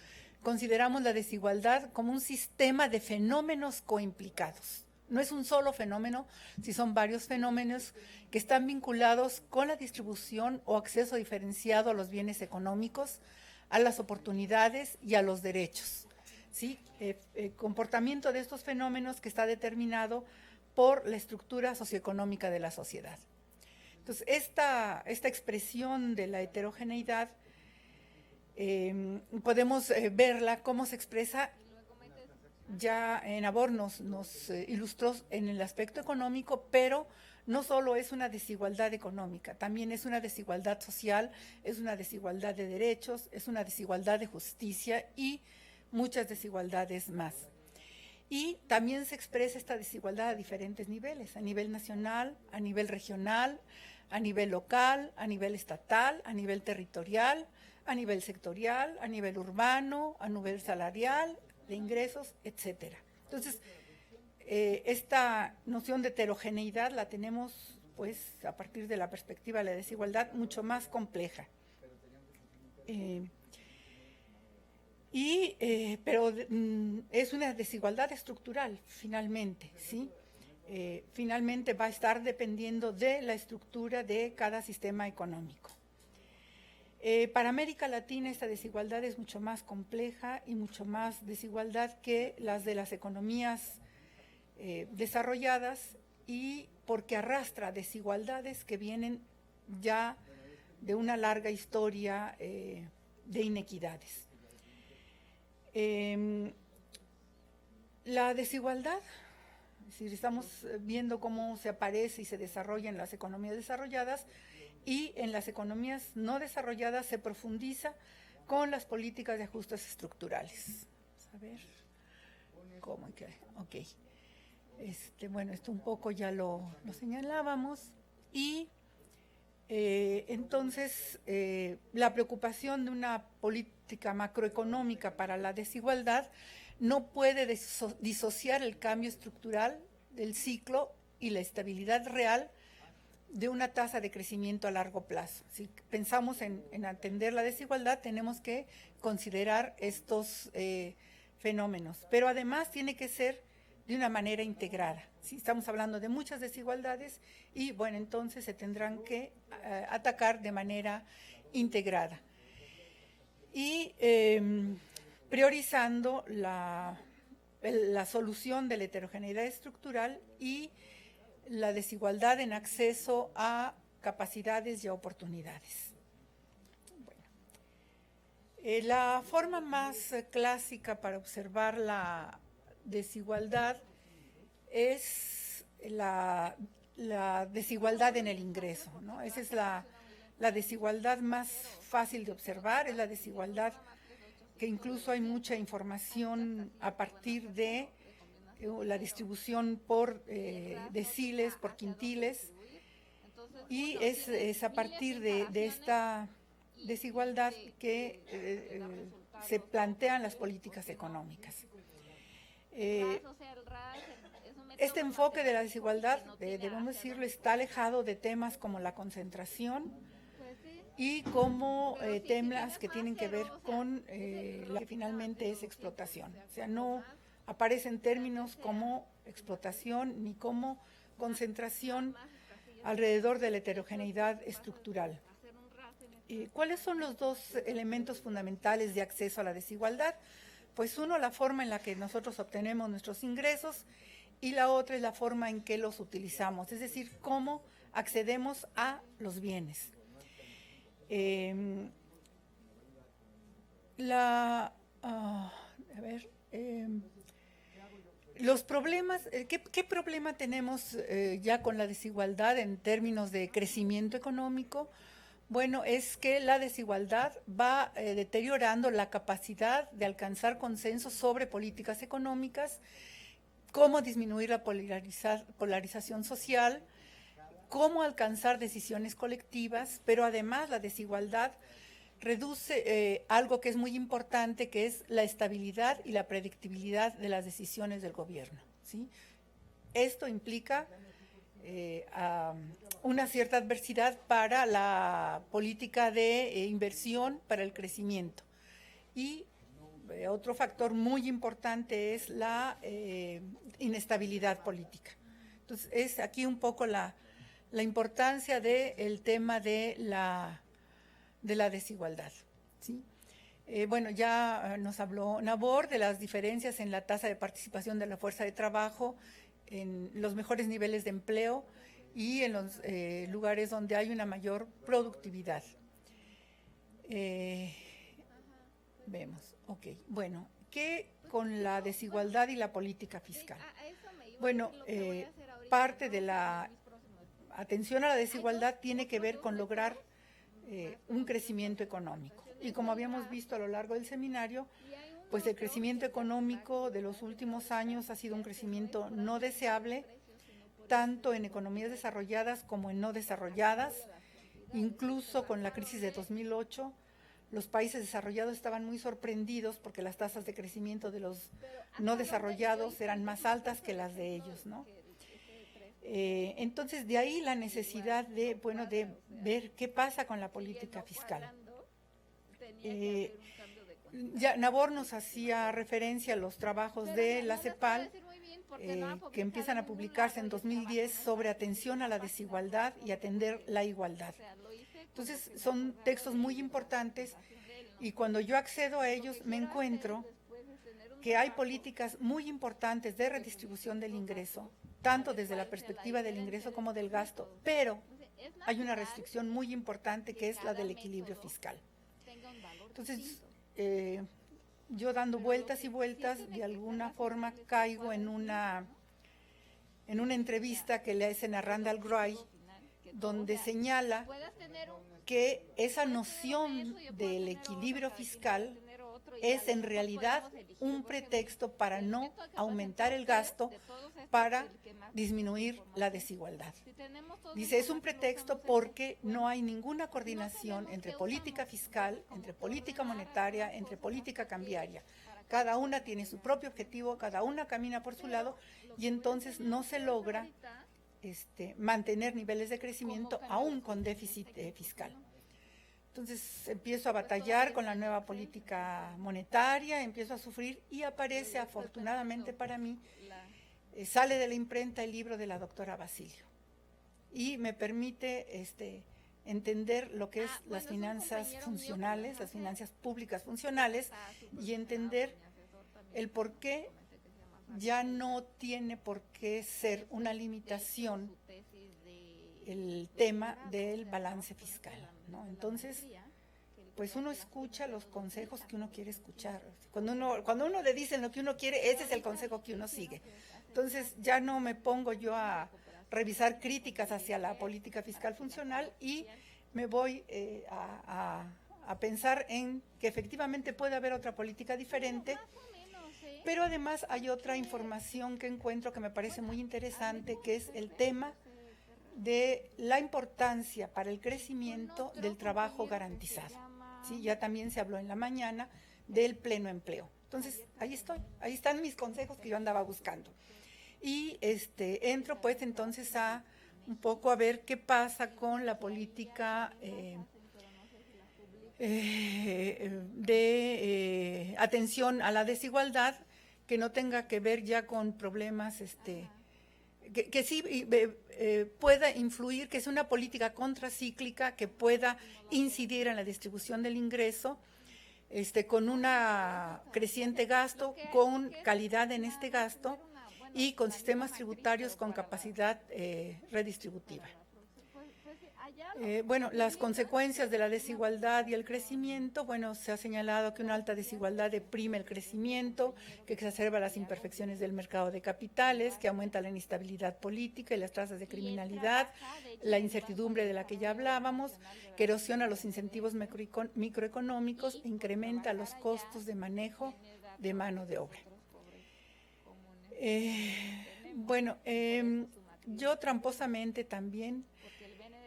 consideramos la desigualdad como un sistema de fenómenos coimplicados. No es un solo fenómeno, si son varios fenómenos que están vinculados con la distribución o acceso diferenciado a los bienes económicos, a las oportunidades y a los derechos. ¿Sí? El comportamiento de estos fenómenos que está determinado por la estructura socioeconómica de la sociedad. Entonces, esta expresión de la heterogeneidad podemos verla cómo se expresa. Ya Nabor nos ilustró en el aspecto económico, pero no solo es una desigualdad económica, también es una desigualdad social, es una desigualdad de derechos, es una desigualdad de justicia y muchas desigualdades más. Y también se expresa esta desigualdad a diferentes niveles, a nivel nacional, a nivel regional, a nivel local, a nivel estatal, a nivel territorial, a nivel sectorial, a nivel urbano, a nivel salarial, de ingresos, etcétera. Entonces, esta noción de heterogeneidad la tenemos, pues, a partir de la perspectiva de la desigualdad, mucho más compleja. Pero es una desigualdad estructural, finalmente, ¿sí? Finalmente va a estar dependiendo de la estructura de cada sistema económico. Para América Latina esta desigualdad es mucho más compleja y mucho más desigualdad que las de las economías desarrolladas, y porque arrastra desigualdades que vienen ya de una larga historia de inequidades. La desigualdad, es decir, estamos viendo cómo se aparece y se desarrolla en las economías desarrolladas, y en las economías no desarrolladas se profundiza con las políticas de ajustes estructurales. Vamos a ver cómo. Ok. Bueno, esto un poco ya lo señalábamos. Y entonces la preocupación de una política macroeconómica para la desigualdad no puede disociar el cambio estructural del ciclo y la estabilidad real de una tasa de crecimiento a largo plazo. Si pensamos en atender la desigualdad, tenemos que considerar estos fenómenos, pero además tiene que ser de una manera integrada. ¿Sí? Estamos hablando de muchas desigualdades y, bueno, entonces se tendrán que atacar de manera integrada. Y priorizando la solución de la heterogeneidad estructural y la desigualdad en acceso a capacidades y a oportunidades. Bueno, la forma más clásica para observar la desigualdad es la desigualdad en el ingreso, ¿no? Esa es la desigualdad más fácil de observar, es la desigualdad que incluso hay mucha información a partir de la distribución por deciles, por quintiles, y es a partir de esta desigualdad que se plantean las políticas económicas. Este enfoque de la desigualdad, debemos decirlo, está alejado de temas como la concentración y como temas que tienen que ver con lo que finalmente es explotación. O sea, no aparecen términos como explotación ni como concentración alrededor de la heterogeneidad estructural. ¿Cuáles son los dos elementos fundamentales de acceso a la desigualdad? Pues uno, la forma en la que nosotros obtenemos nuestros ingresos, y la otra es la forma en que los utilizamos, es decir, cómo accedemos a los bienes. Los problemas, ¿qué problema tenemos ya con la desigualdad en términos de crecimiento económico? Bueno, es que la desigualdad va deteriorando la capacidad de alcanzar consensos sobre políticas económicas, cómo disminuir la polarización social, cómo alcanzar decisiones colectivas, pero además la desigualdad reduce algo que es muy importante, que es la estabilidad y la predictibilidad de las decisiones del gobierno, ¿sí? Esto implica una cierta adversidad para la política de inversión para el crecimiento. Y otro factor muy importante es la inestabilidad política. Entonces, es aquí un poco la importancia del tema de la desigualdad, ¿sí? Bueno, ya nos habló Nabor de las diferencias en la tasa de participación de la fuerza de trabajo, en los mejores niveles de empleo y en los lugares donde hay una mayor productividad. Vemos, ok. Bueno, ¿qué con la desigualdad y la política fiscal? Bueno, parte de la atención a la desigualdad tiene que ver con lograr un crecimiento económico. Y como habíamos visto a lo largo del seminario, pues el crecimiento económico de los últimos años ha sido un crecimiento no deseable, tanto en economías desarrolladas como en no desarrolladas. Incluso con la crisis de 2008, los países desarrollados estaban muy sorprendidos porque las tasas de crecimiento de los no desarrollados eran más altas que las de ellos, ¿no? Entonces, de ahí la necesidad de ver qué pasa con la política fiscal. Ya Nabor nos hacía referencia a los trabajos de la CEPAL, que empiezan a publicarse en 2010 sobre atención a la desigualdad y atender la igualdad. Entonces, son textos muy importantes y cuando yo accedo a ellos me encuentro que hay políticas muy importantes de redistribución del ingreso, tanto desde la perspectiva del ingreso como del gasto, pero hay una restricción muy importante que es la del equilibrio fiscal. Entonces, yo dando vueltas y vueltas, de alguna forma caigo en una entrevista que le hacen a Randall Gray, donde señala que esa noción del equilibrio fiscal es en realidad un pretexto para no aumentar el gasto, para disminuir la desigualdad. Dice, es un pretexto porque no hay ninguna coordinación entre política fiscal, entre política monetaria, entre política cambiaria. Cada una tiene su propio objetivo, cada una camina por su lado y entonces no se logra mantener niveles de crecimiento aún con déficit fiscal. Entonces empiezo a batallar con la nueva política monetaria, empiezo a sufrir y aparece, afortunadamente para mí, sale de la imprenta el libro de la doctora Basilio y me permite entender lo que es las finanzas funcionales, las finanzas públicas funcionales, y entender el por qué ya no tiene por qué ser una limitación el tema del balance fiscal, ¿no? Entonces, pues uno escucha los consejos que uno quiere escuchar. Cuando uno le dicen lo que uno quiere, ese es el consejo que uno sigue. Entonces ya no me pongo yo a revisar críticas hacia la política fiscal funcional y me voy a pensar en que efectivamente puede haber otra política diferente, pero además hay otra información que encuentro que me parece muy interesante, que es el tema de la importancia para el crecimiento del trabajo garantizado. ¿Sí? Ya también se habló en la mañana del pleno empleo. Entonces, ahí están mis consejos que yo andaba buscando. Y entro pues entonces a un poco a ver qué pasa con la política de atención a la desigualdad, que no tenga que ver ya con problemas que sí pueda influir, que es una política contracíclica que pueda incidir en la distribución del ingreso, con una creciente gasto, con calidad en este gasto y con sistemas tributarios con capacidad redistributiva. Bueno, las consecuencias de la desigualdad y el crecimiento, bueno, se ha señalado que una alta desigualdad deprime el crecimiento, que exacerba las imperfecciones del mercado de capitales, que aumenta la inestabilidad política y las tasas de criminalidad, la incertidumbre de la que ya hablábamos, que erosiona los incentivos microeconómicos e incrementa los costos de manejo de mano de obra. Bueno, yo tramposamente también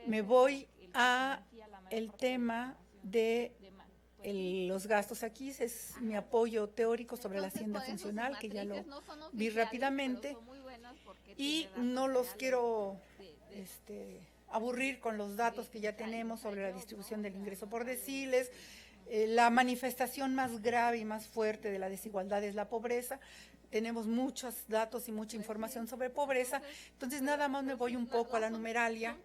me voy a el tema de los gastos. Aquí es mi apoyo teórico sobre la hacienda funcional, que ya lo vi rápidamente, y no los quiero aburrir con los datos que ya tenemos sobre la distribución del ingreso por deciles. La manifestación más grave y más fuerte de la desigualdad es la pobreza. Tenemos muchos datos y mucha información sobre pobreza, entonces nada más me voy un poco a la numeralia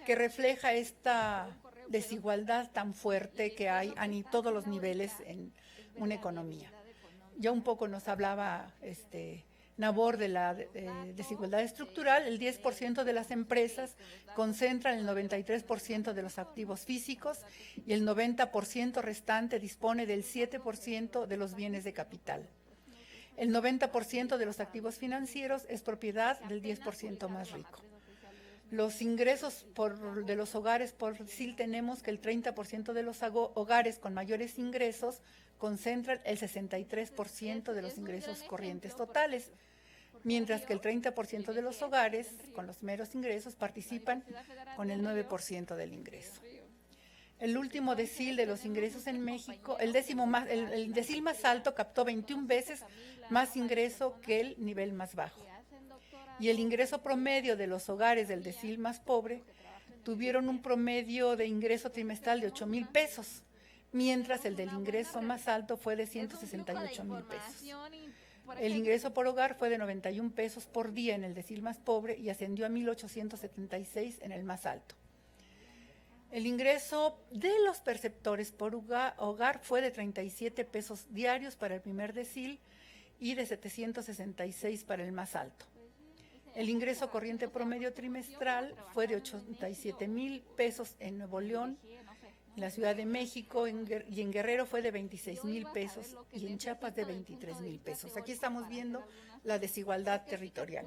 que refleja esta desigualdad tan fuerte que hay a todos los niveles en una economía. Ya un poco nos hablaba Nabor de la desigualdad estructural. El 10% de las empresas concentran el 93% de los activos físicos y el 90% restante dispone del 7% de los bienes de capital. El 90% de los activos financieros es propiedad del 10% más rico. Los ingresos de los hogares por decil, tenemos que el 30% de los hogares con mayores ingresos concentran el 63% de los ingresos corrientes totales, mientras que el 30% de los hogares con los meros ingresos participan con el 9% del ingreso. El último decil de los ingresos en México, el decil más alto captó 21 veces más ingreso que el nivel más bajo. Y el ingreso promedio de los hogares del decil más pobre tuvieron un promedio de ingreso trimestral de 8,000 pesos, mientras el del ingreso más alto fue de 168,000 pesos. El ingreso por hogar fue de 91 pesos por día en el decil más pobre y ascendió a 1,876 en el más alto. El ingreso de los perceptores por hogar fue de 37 pesos diarios para el primer decil y de 766 para el más alto. El ingreso corriente promedio trimestral fue de 87,000 pesos en Nuevo León, en la Ciudad de México y en Guerrero fue de 26,000 pesos y en Chiapas de 23,000 pesos. Aquí estamos viendo la desigualdad territorial.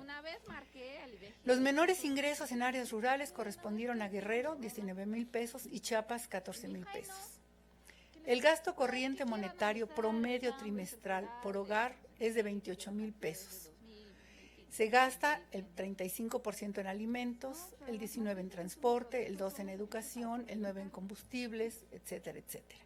Los menores ingresos en áreas rurales correspondieron a Guerrero, 19,000 pesos, y Chiapas, 14,000 pesos. El gasto corriente monetario promedio trimestral por hogar es de 28,000 pesos. Se gasta el 35% en alimentos, el 19% en transporte, el 2% en educación, el 9% en combustibles, etcétera, etcétera.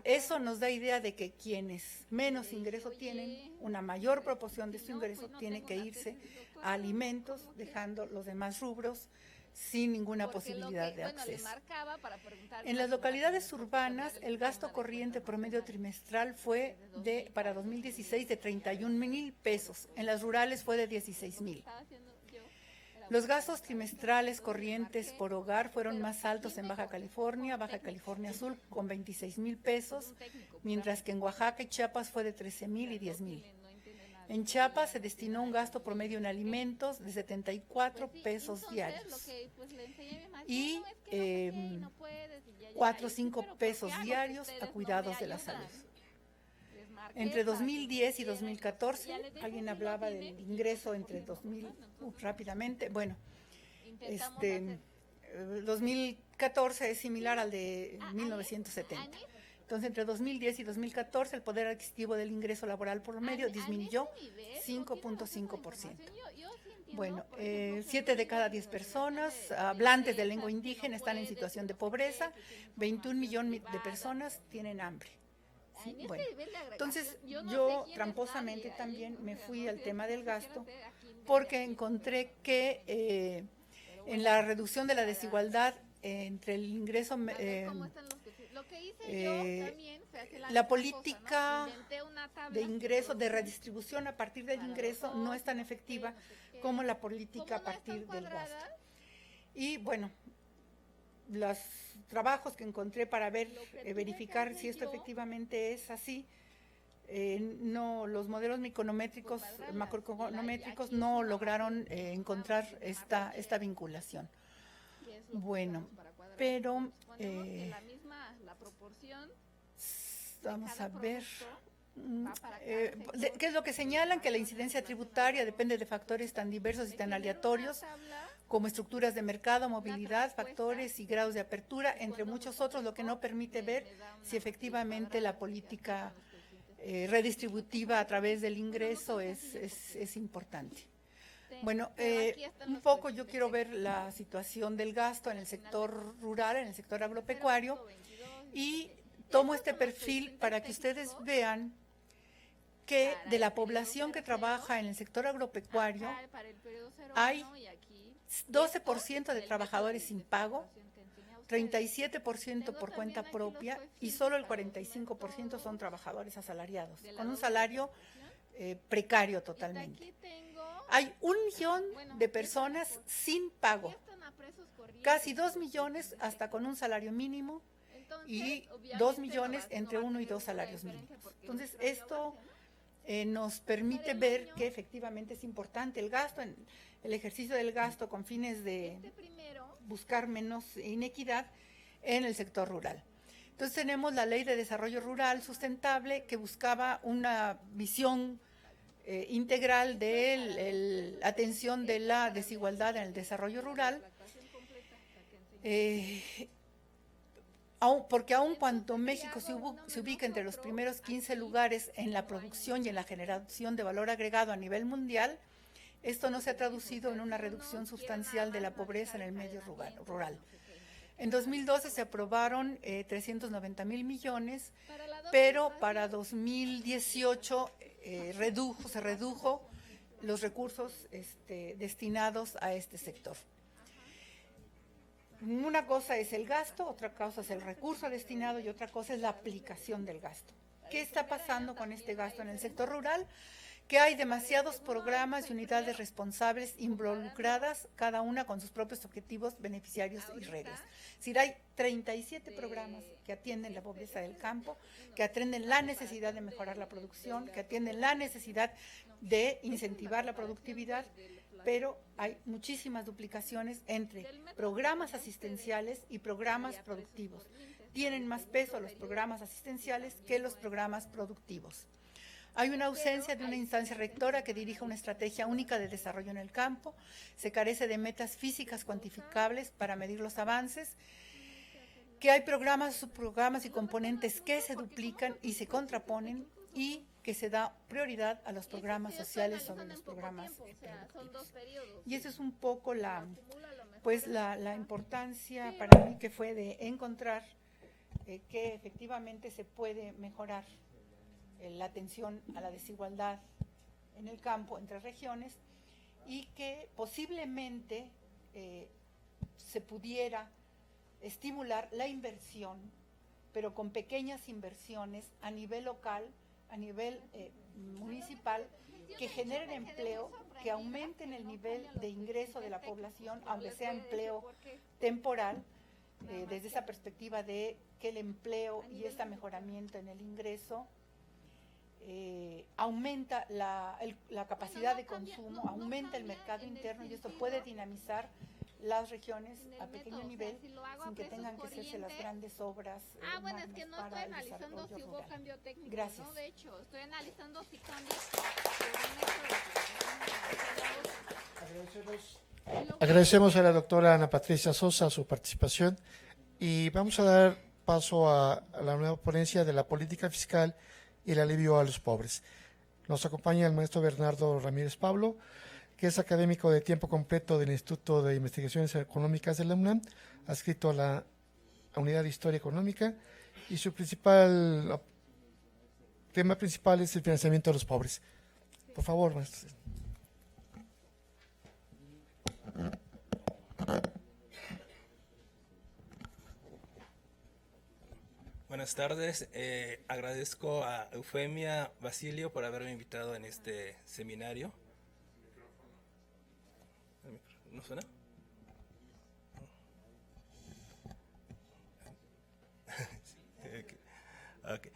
Eso nos da idea de que quienes menos ingreso tienen, una mayor proporción de su ingreso tiene que irse a alimentos, dejando los demás rubros sin ninguna posibilidad de acceso. En las localidades urbanas, el gasto corriente promedio trimestral fue para 2016 de 31,000 pesos, en las rurales fue de 16,000. Los gastos trimestrales corrientes por hogar fueron más altos en Baja California Sur con 26,000 pesos, mientras que en Oaxaca y Chiapas fue de 13,000 y 10,000. En Chiapas se destinó un gasto promedio en alimentos de 74 pesos diarios y 4 o 5 pesos diarios a cuidados de la salud. Entre 2010 y 2014, alguien hablaba del ingreso entre 2000, rápidamente, bueno, 2014 es similar al de 1970. Entonces, entre 2010 y 2014, el poder adquisitivo del ingreso laboral promedio disminuyó 5.5%. Bueno, 7 de cada 10 personas hablantes de lengua indígena están en situación de pobreza, 21 millones de personas tienen hambre. Sí, bueno, entonces yo tramposamente también me fui al tema del gasto porque encontré que en la reducción de la desigualdad entre el ingreso, la política de ingreso, de redistribución a partir del ingreso no es tan efectiva como la política a partir del gasto. Y bueno, los trabajos que encontré para verificar si esto efectivamente es así, los modelos macroeconométricos no lograron encontrar esta vinculación. Bueno, pero vamos a ver. ¿Qué es lo que señalan? Que la incidencia tributaria depende de factores tan diversos y tan aleatorios como estructuras de mercado, movilidad, factores y grados de apertura, entre muchos otros, lo que no permite ver si efectivamente la política redistributiva a través del ingreso es importante. Bueno, un poco yo quiero ver la situación del gasto en el sector rural, en el sector agropecuario, y tomo este perfil para que ustedes vean que de la población que trabaja en el sector agropecuario hay 12% de trabajadores sin pago, 37% por cuenta propia y solo el 45% son trabajadores asalariados, con un salario precario totalmente. Hay 1 millón de personas sin pago, casi 2 millones hasta con un salario mínimo y 2 millones entre 1 y 2 salarios mínimos. Entonces, esto nos permite ver que efectivamente es importante el gasto, el ejercicio del gasto con fines de buscar menos inequidad en el sector rural. Entonces tenemos la Ley de Desarrollo Rural Sustentable que buscaba una visión integral de la atención de la desigualdad en el desarrollo rural, porque aun cuando México se ubica entre los primeros 15 lugares en la producción y en la generación de valor agregado a nivel mundial, esto no se ha traducido en una reducción sustancial de la pobreza en el medio rural. En 2012 se aprobaron 390,000 millones, pero para 2018 se redujo los recursos destinados a este sector. Una cosa es el gasto, otra cosa es el recurso destinado y otra cosa es la aplicación del gasto. ¿Qué está pasando con este gasto en el sector rural? Que hay demasiados programas y unidades responsables involucradas, cada una con sus propios objetivos, beneficiarios y reglas. Es decir, hay 37 programas que atienden la pobreza del campo, que atienden la necesidad de mejorar la producción, que atienden la necesidad de incentivar la productividad, pero hay muchísimas duplicaciones entre programas asistenciales y programas productivos. Tienen más peso los programas asistenciales que los programas productivos. Hay una ausencia de una instancia rectora que dirija una estrategia única de desarrollo en el campo, se carece de metas físicas cuantificables para medir los avances, que hay programas, subprogramas y componentes que se duplican y se contraponen y que se da prioridad a los programas sociales sobre los programas productivos. Y eso es un poco la importancia para mí que fue de encontrar que efectivamente se puede mejorar la atención a la desigualdad en el campo entre regiones y que posiblemente se pudiera estimular la inversión, pero con pequeñas inversiones a nivel local, a nivel municipal, que generen empleo que aumenten el nivel de ingreso de la población, aunque sea empleo temporal, desde esa perspectiva de que el empleo y este mejoramiento en el ingreso aumenta la capacidad de consumo, aumenta el mercado interno y esto puede dinamizar las regiones a pequeño nivel sin que tengan que hacerse las grandes obras. Bueno, es que no estoy analizando si hubo cambio técnico. Gracias. No, de hecho, estoy analizando si cambia. Agradecemos a la doctora Ana Patricia Sosa su participación y vamos a dar paso a la nueva ponencia de la política fiscal y el alivio a los pobres. Nos acompaña el maestro Bernardo Ramírez Pablo, que es académico de tiempo completo del Instituto de Investigaciones Económicas de la UNAM, adscrito a la Unidad de Historia Económica, y su tema principal es el financiamiento de los pobres. Por favor, maestro. Buenas tardes, agradezco a Eufemia Basilio por haberme invitado en este seminario. ¿No suena? Okay.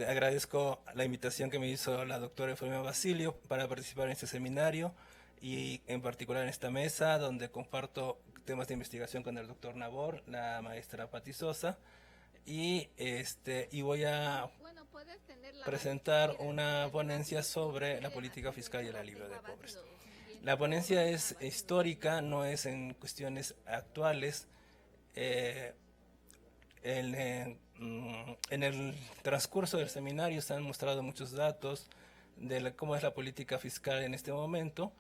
Agradezco la invitación que me hizo la doctora Eufemia Basilio para participar en este seminario y en particular en esta mesa donde comparto temas de investigación con el doctor Nabor, la maestra Pati Sosa, y voy a presentar una ponencia sobre la política fiscal y el alivio de pobres. La ponencia es histórica, no es en cuestiones actuales. En el transcurso del seminario se han mostrado muchos datos de cómo es la política fiscal en este momento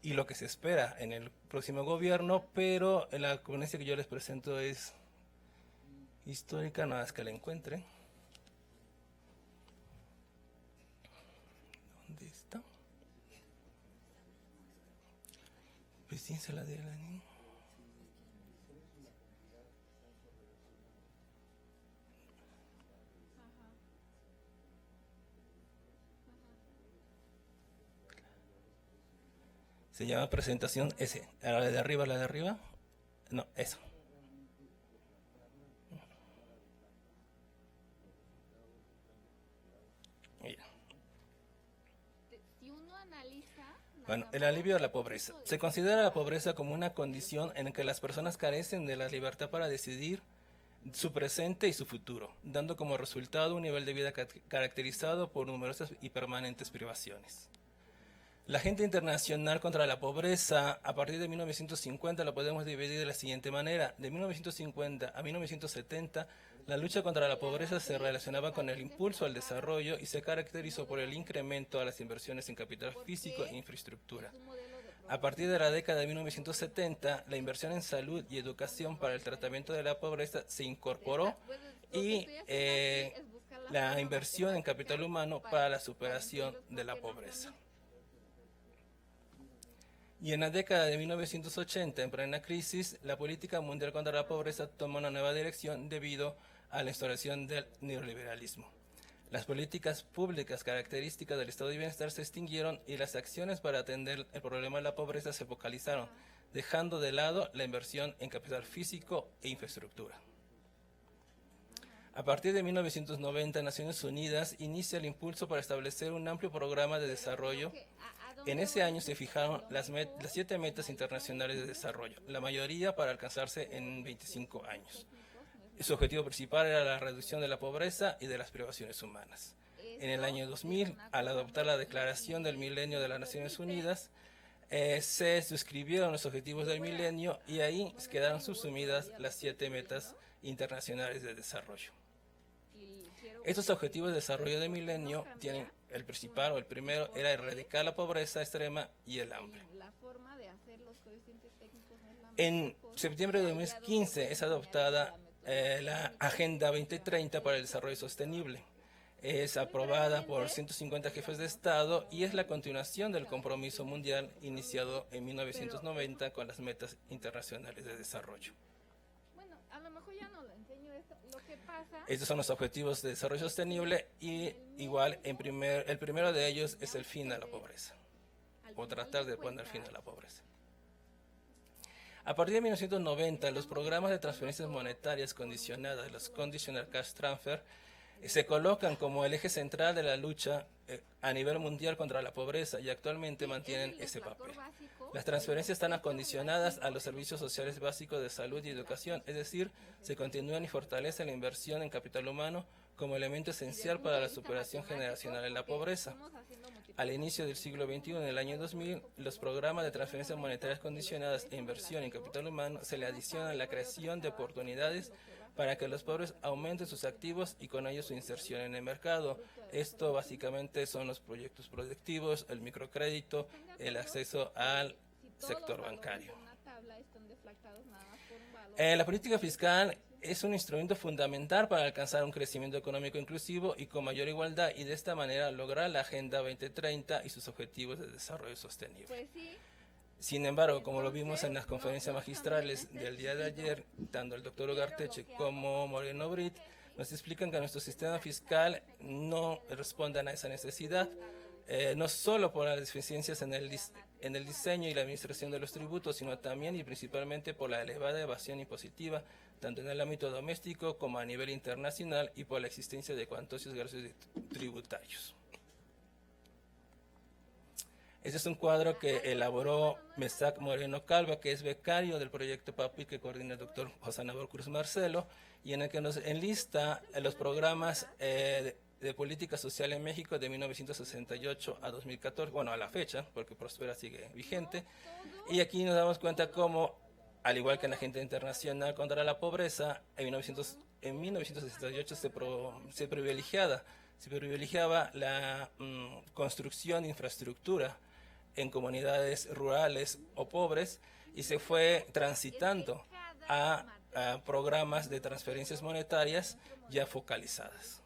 y lo que se espera en el próximo gobierno, pero la ponencia que yo les presento es histórica, nada más que la encuentren. ¿Dónde está? Pues sí, se la de la niña. Se llama presentación S. ¿La de arriba, la de arriba? No, eso. Bueno, el alivio de la pobreza. Se considera la pobreza como una condición en la que las personas carecen de la libertad para decidir su presente y su futuro, dando como resultado un nivel de vida caracterizado por numerosas y permanentes privaciones. La Agenda Internacional contra la Pobreza, a partir de 1950, la podemos dividir de la siguiente manera. De 1950 a 1970, la lucha contra la pobreza se relacionaba con el impulso al desarrollo y se caracterizó por el incremento a las inversiones en capital físico e infraestructura. A partir de la década de 1970, la inversión en salud y educación para el tratamiento de la pobreza se incorporó y la inversión en capital humano para la superación de la pobreza. Y en la década de 1980, en plena crisis, la política mundial contra la pobreza tomó una nueva dirección debido a la instauración del neoliberalismo. Las políticas públicas características del estado de bienestar se extinguieron y las acciones para atender el problema de la pobreza se focalizaron, dejando de lado la inversión en capital físico e infraestructura. A partir de 1990, Naciones Unidas inicia el impulso para establecer un amplio programa de desarrollo. En ese año se fijaron las 7 metas internacionales de desarrollo, la mayoría para alcanzarse en 25 años. Su objetivo principal era la reducción de la pobreza y de las privaciones humanas. En el año 2000, al adoptar la Declaración del Milenio de las Naciones Unidas, se suscribieron los objetivos del milenio y ahí quedaron subsumidas las 7 metas internacionales de desarrollo. Estos objetivos de desarrollo del milenio tienen el principal o el primero era erradicar la pobreza extrema y el hambre. En septiembre de 2015 es adoptada la Agenda 2030 para el Desarrollo Sostenible. Es aprobada por 150 jefes de Estado y es la continuación del compromiso mundial iniciado en 1990 con las metas internacionales de desarrollo. Bueno, a lo mejor ya no lo enseño esto. Lo que pasa... Estos son los objetivos de desarrollo sostenible y igual el primero de ellos es el fin a la pobreza. o tratar de poner fin a la pobreza. A partir de 1990, los programas de transferencias monetarias condicionadas, los Conditional Cash Transfer, se colocan como el eje central de la lucha a nivel mundial contra la pobreza y actualmente mantienen ese papel. Las transferencias están acondicionadas a los servicios sociales básicos de salud y educación, es decir, se continúan y fortalecen la inversión en capital humano como elemento esencial para la superación generacional de la pobreza. Al inicio del siglo XXI, en el año 2000, los programas de transferencias monetarias condicionadas e inversión en capital humano se le adicionan la creación de oportunidades para que los pobres aumenten sus activos y con ello su inserción en el mercado. Esto básicamente son los proyectos productivos, el microcrédito, el acceso al sector bancario. La política fiscal es un instrumento fundamental para alcanzar un crecimiento económico inclusivo y con mayor igualdad y de esta manera lograr la Agenda 2030 y sus objetivos de desarrollo sostenible. Sin embargo, como lo vimos en las conferencias magistrales del día de ayer, tanto el doctor Ugarteche como Moreno Brit nos explican que nuestro sistema fiscal no responde a esa necesidad, no solo por las deficiencias en el diseño y la administración de los tributos, sino también y principalmente por la elevada evasión impositiva, tanto en el ámbito doméstico como a nivel internacional y por la existencia de cuantiosos gastos tributarios. Este es un cuadro que elaboró Mesac Moreno Calva, que es becario del proyecto PAPI que coordina el doctor José Nabor Cruz Marcelo, y en el que nos enlista los programas de política social en México de 1968 a 2014, bueno, a la fecha, porque Prospera sigue vigente, y aquí nos damos cuenta cómo, al igual que en la Agenda Internacional contra la Pobreza, en 1968 se privilegiaba la construcción de infraestructura en comunidades rurales o pobres y se fue transitando a programas de transferencias monetarias ya focalizadas.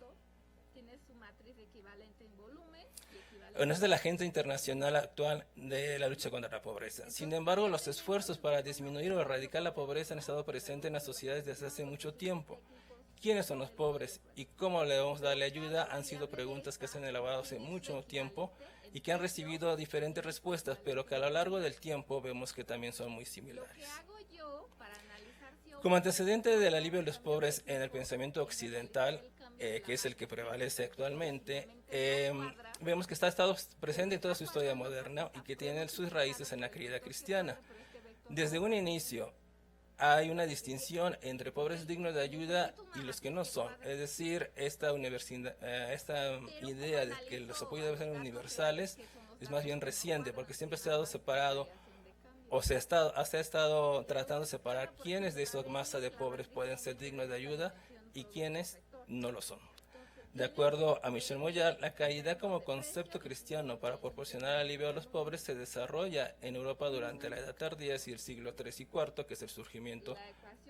Bueno, es de la agenda internacional actual de la lucha contra la pobreza. Sin embargo, los esfuerzos para disminuir o erradicar la pobreza han estado presentes en las sociedades desde hace mucho tiempo. ¿Quiénes son los pobres y cómo le vamos a darle ayuda? Han sido preguntas que se han elaborado hace mucho tiempo y que han recibido diferentes respuestas, pero que a lo largo del tiempo vemos que también son muy similares. Como antecedente del alivio de los pobres en el pensamiento occidental, que es el que prevalece actualmente, vemos que está estado presente en toda su historia moderna y que tiene sus raíces en la caridad cristiana. Desde un inicio hay una distinción entre pobres dignos de ayuda y los que no son. Es decir, esta idea de que los apoyos deben ser universales es más bien reciente, porque siempre se ha estado separado o se ha estado tratando de separar quiénes de esa masa de pobres pueden ser dignos de ayuda y quiénes no lo son. De acuerdo a Michel Moyar, la caridad como concepto cristiano para proporcionar alivio a los pobres se desarrolla en Europa durante la Edad Tardía, es decir, el siglo III y IV, que es el surgimiento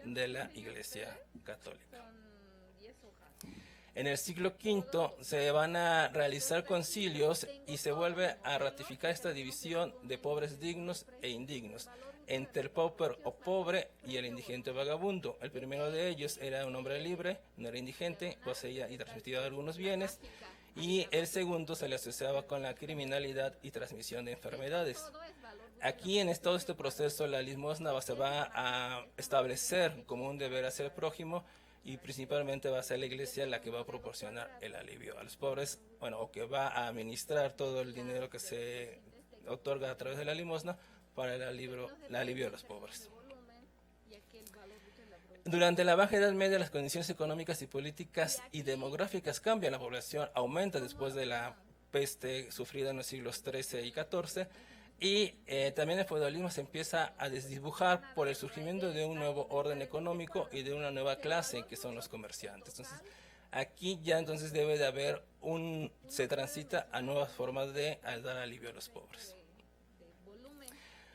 de la Iglesia Católica. En el siglo V se van a realizar concilios y se vuelve a ratificar esta división de pobres dignos e indignos, entre el pauper o pobre y el indigente vagabundo. El primero de ellos era un hombre libre, no era indigente, poseía y transmitía algunos bienes, y el segundo se le asociaba con la criminalidad y transmisión de enfermedades. Aquí en todo este proceso la limosna se va a establecer como un deber hacia el prójimo y principalmente va a ser la iglesia la que va a proporcionar el alivio a los pobres, bueno, o que va a administrar todo el dinero que se otorga a través de la limosna para el alivio de los pobres. Durante la Baja Edad Media las condiciones económicas y políticas y demográficas cambian, la población aumenta después de la peste sufrida en los siglos XIII y XIV, y también el feudalismo se empieza a desdibujar por el surgimiento de un nuevo orden económico y de una nueva clase que son los comerciantes. Entonces, aquí ya entonces debe de haber se transita a nuevas formas de dar alivio a los pobres.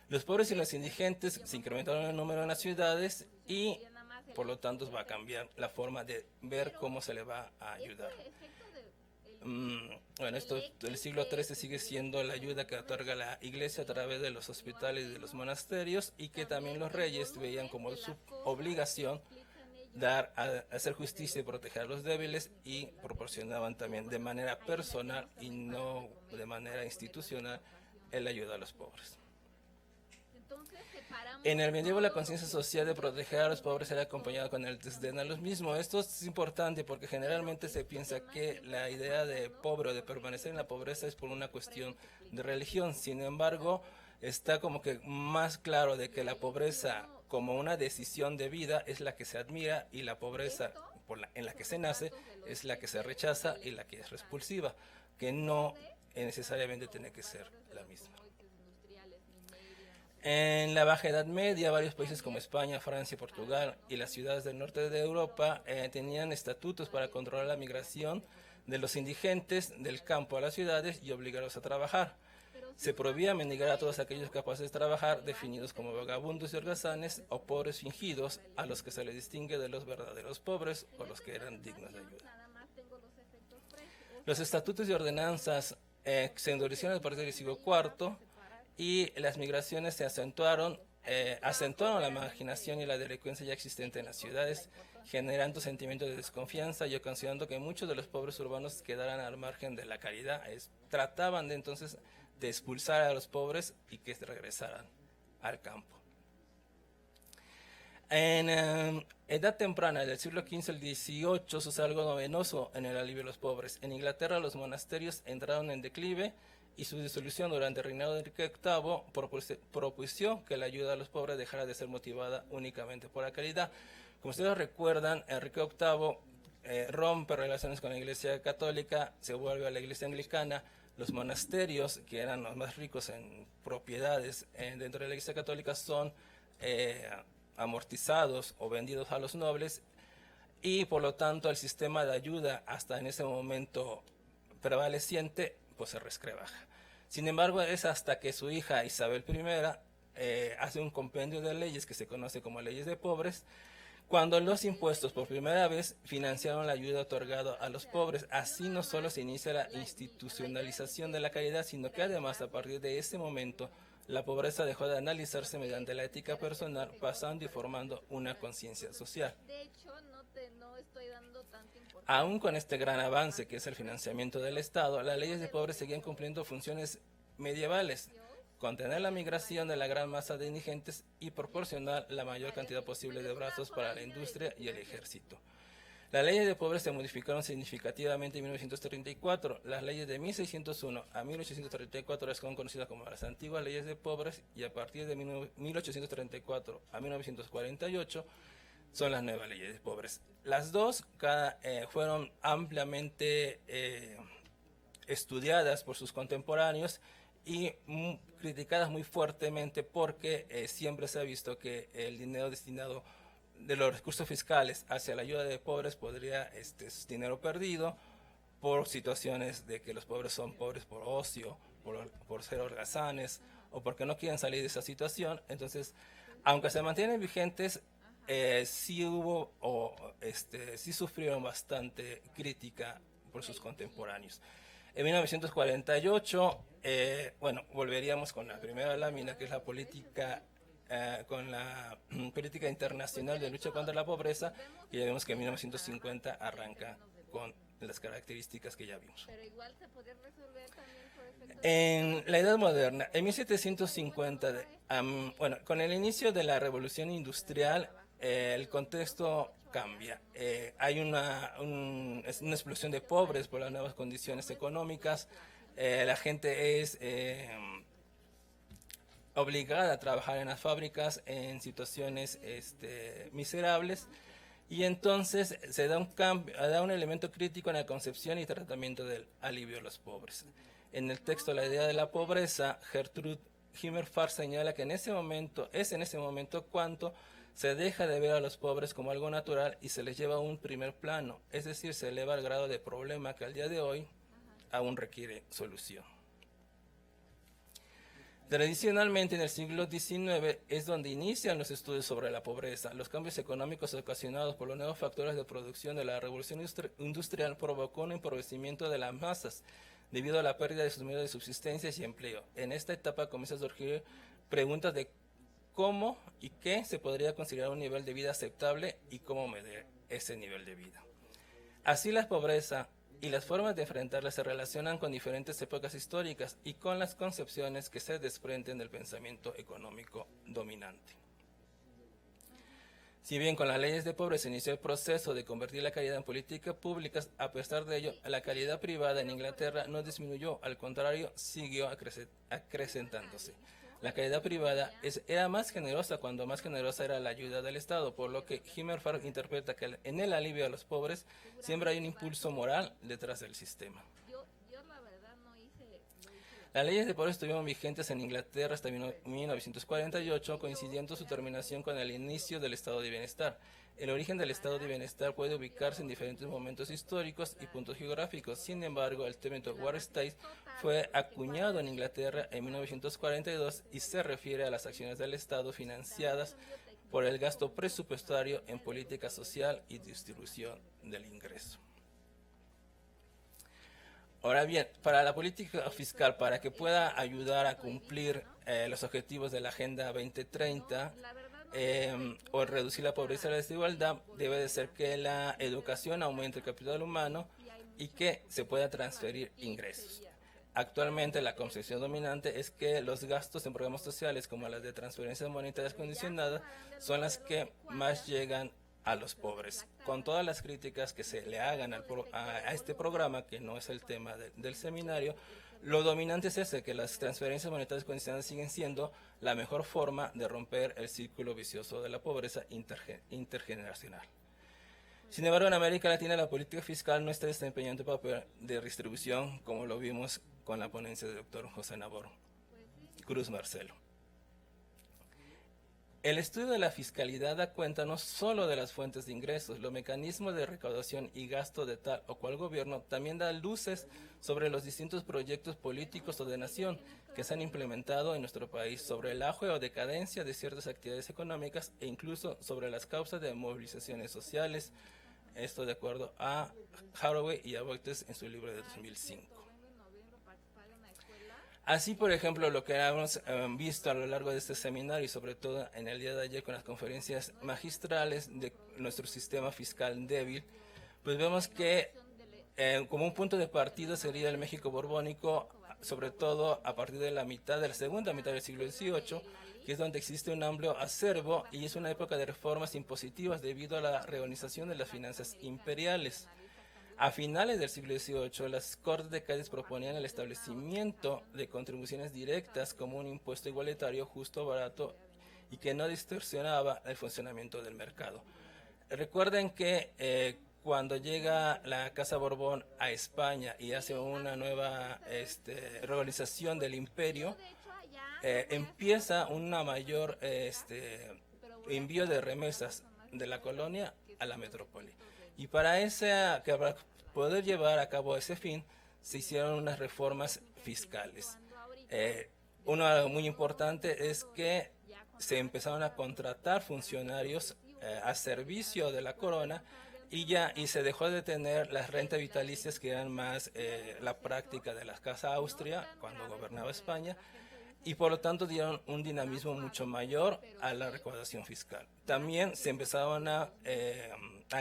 Los pobres y los indigentes se incrementaron el número en las ciudades y por lo tanto va a cambiar la forma de ver cómo se le va a ayudar. Bueno, esto del siglo XIII sigue siendo la ayuda que otorga la iglesia a través de los hospitales y de los monasterios, y que también los reyes veían como su obligación hacer justicia y proteger a los débiles, y proporcionaban también de manera personal y no de manera institucional el ayuda a los pobres. Entonces, separamos En el medievo la todo conciencia lo que social de nosotros proteger a los estamos pobres era acompañada con el desdén a los mismos. Esto es importante porque generalmente se piensa que la idea de pobre o de permanecer en la pobreza es por una cuestión de religión. Sin embargo, está como que más claro de que la pobreza como una decisión de vida es la que se admira y la pobreza en la que se nace es la que se rechaza y la que es repulsiva, que no necesariamente tiene que ser la misma. En la Baja Edad Media, varios países como España, Francia, Portugal y las ciudades del norte de Europa tenían estatutos para controlar la migración de los indigentes del campo a las ciudades y obligarlos a trabajar. Se prohibía mendigar a todos aquellos capaces de trabajar, definidos como vagabundos y holgazanes o pobres fingidos, a los que se les distingue de los verdaderos pobres o los que eran dignos de ayuda. nada más tengo los efectos frescos. Los estatutos y ordenanzas se endurecieron a partir del siglo IV y las migraciones se acentuaron la marginación y la delincuencia ya existente en las ciudades, generando sentimientos de desconfianza y ocasionando que muchos de los pobres urbanos quedaran al margen de la caridad. Trataban de entonces de expulsar a los pobres y que regresaran al campo. En edad temprana del siglo XV al XVIII sucede algo novenoso en el alivio de los pobres. En Inglaterra los monasterios entraron en declive y su disolución durante el reinado de Enrique VIII propició que la ayuda a los pobres dejara de ser motivada únicamente por la caridad. Como ustedes recuerdan, Enrique VIII rompe relaciones con la Iglesia Católica, se vuelve a la Iglesia Anglicana. Los monasterios, que eran los más ricos en propiedades dentro de la Iglesia Católica, son amortizados o vendidos a los nobles y por lo tanto el sistema de ayuda hasta en ese momento prevaleciente pues se resquebraja. Sin embargo, es hasta que su hija Isabel I hace un compendio de leyes que se conoce como leyes de pobres, cuando los impuestos por primera vez financiaron la ayuda otorgada a los pobres. Así no solo se inicia la institucionalización de la caridad, sino que además a partir de ese momento la pobreza dejó de analizarse mediante la ética personal, pasando y formando una conciencia social. De hecho, no estoy dando tanta importancia. Aún con este gran avance que es el financiamiento del Estado, las leyes de pobres seguían cumpliendo funciones medievales: contener la migración de la gran masa de indigentes y proporcionar la mayor cantidad posible de brazos para la industria y el ejército. Las leyes de pobres se modificaron significativamente en 1934. Las leyes de 1601 a 1834 son conocidas como las antiguas leyes de pobres y a partir de 1834 a 1948 son las nuevas leyes de pobres. Las dos fueron ampliamente estudiadas por sus contemporáneos y criticadas muy fuertemente porque siempre se ha visto que el dinero destinado de los recursos fiscales hacia la ayuda de pobres podría es dinero perdido por situaciones de que los pobres son pobres por ocio, por ser holgazanes o porque no quieren salir de esa situación. Entonces, aunque se mantienen vigentes, sí hubo sí sufrieron bastante crítica por sus contemporáneos. En 1948, volveríamos con la primera lámina, que es la política con la política internacional de lucha contra la pobreza, y ya vemos que en 1950 arranca con las características que ya vimos. Pero igual se podría resolver también por efectos En la Edad Moderna, en 1750, con el inicio de la Revolución Industrial, el contexto cambia. Hay una explosión de pobres por las nuevas condiciones económicas. La gente es obligada a trabajar en las fábricas en situaciones miserables, y entonces se da un elemento crítico en la concepción y tratamiento del alivio a los pobres. En el texto La idea de la pobreza, Gertrude Himmelfarb señala que en ese momento cuando se deja de ver a los pobres como algo natural y se les lleva a un primer plano, es decir, se eleva al grado de problema que al día de hoy aún requiere solución. Tradicionalmente en el siglo XIX es donde inician los estudios sobre la pobreza. Los cambios económicos ocasionados por los nuevos factores de producción de la revolución industrial provocó un empobrecimiento de las masas debido a la pérdida de sus medios de subsistencia y empleo. En esta etapa comienzan a surgir preguntas de cómo y qué se podría considerar un nivel de vida aceptable y cómo medir ese nivel de vida. Así la pobreza y las formas de enfrentarlas se relacionan con diferentes épocas históricas y con las concepciones que se desprenden del pensamiento económico dominante. Si bien con las leyes de pobreza se inició el proceso de convertir la caridad en políticas públicas, a pesar de ello, la caridad privada en Inglaterra no disminuyó, al contrario, siguió acrecentándose. La caridad privada era más generosa cuando más generosa era la ayuda del Estado, por lo que Himmelfarb interpreta que en el alivio a los pobres siempre hay un impulso moral detrás del sistema. Yo la verdad no hice. Las leyes de pobreza estuvieron vigentes en Inglaterra hasta 1948, coincidiendo su terminación con el inicio del estado de bienestar. El origen del estado de bienestar puede ubicarse en diferentes momentos históricos y puntos geográficos. Sin embargo, el término War State fue acuñado en Inglaterra en 1942 y se refiere a las acciones del Estado financiadas por el gasto presupuestario en política social y distribución del ingreso. Ahora bien, para la política fiscal, para que pueda ayudar a cumplir los objetivos de la Agenda 2030 o reducir la pobreza y la desigualdad, debe de ser que la educación aumente el capital humano y que se pueda transferir ingresos. Actualmente la concepción dominante es que los gastos en programas sociales como las de transferencias monetarias condicionadas son las que más llegan a los pobres. Con todas las críticas que se le hagan a este programa, que no es el tema del seminario, lo dominante es ese, que las transferencias monetarias condicionadas siguen siendo la mejor forma de romper el círculo vicioso de la pobreza intergeneracional. Sin embargo, en América Latina la política fiscal no está desempeñando un papel de redistribución, como lo vimos con la ponencia del doctor José Nabor Cruz Marcelo. El estudio de la fiscalidad da cuenta no solo de las fuentes de ingresos, los mecanismos de recaudación y gasto de tal o cual gobierno, también da luces sobre los distintos proyectos políticos o de nación que se han implementado en nuestro país, sobre el auge o decadencia de ciertas actividades económicas e incluso sobre las causas de movilizaciones sociales. Esto de acuerdo a Haraway y a Boites en su libro de 2005. Así, por ejemplo, lo que hemos visto a lo largo de este seminario y sobre todo en el día de ayer con las conferencias magistrales de nuestro sistema fiscal débil, pues vemos que como un punto de partida sería el México borbónico, sobre todo a partir de la segunda mitad del siglo XVIII, que es donde existe un amplio acervo y es una época de reformas impositivas debido a la reorganización de las finanzas imperiales. A finales del siglo XVIII, las Cortes de Cádiz proponían el establecimiento de contribuciones directas como un impuesto igualitario, justo, barato y que no distorsionaba el funcionamiento del mercado. Recuerden que cuando llega la Casa Borbón a España y hace una nueva reorganización del imperio, empieza una mayor envío de remesas de la colonia a la metrópoli. Y para poder llevar a cabo ese fin, se hicieron unas reformas fiscales. Una muy importante es que se empezaron a contratar funcionarios a servicio de la corona y se dejó de tener las rentas vitalicias, que eran más la práctica de la Casa Austria cuando gobernaba España, y por lo tanto dieron un dinamismo mucho mayor a la recaudación fiscal. También se empezaron a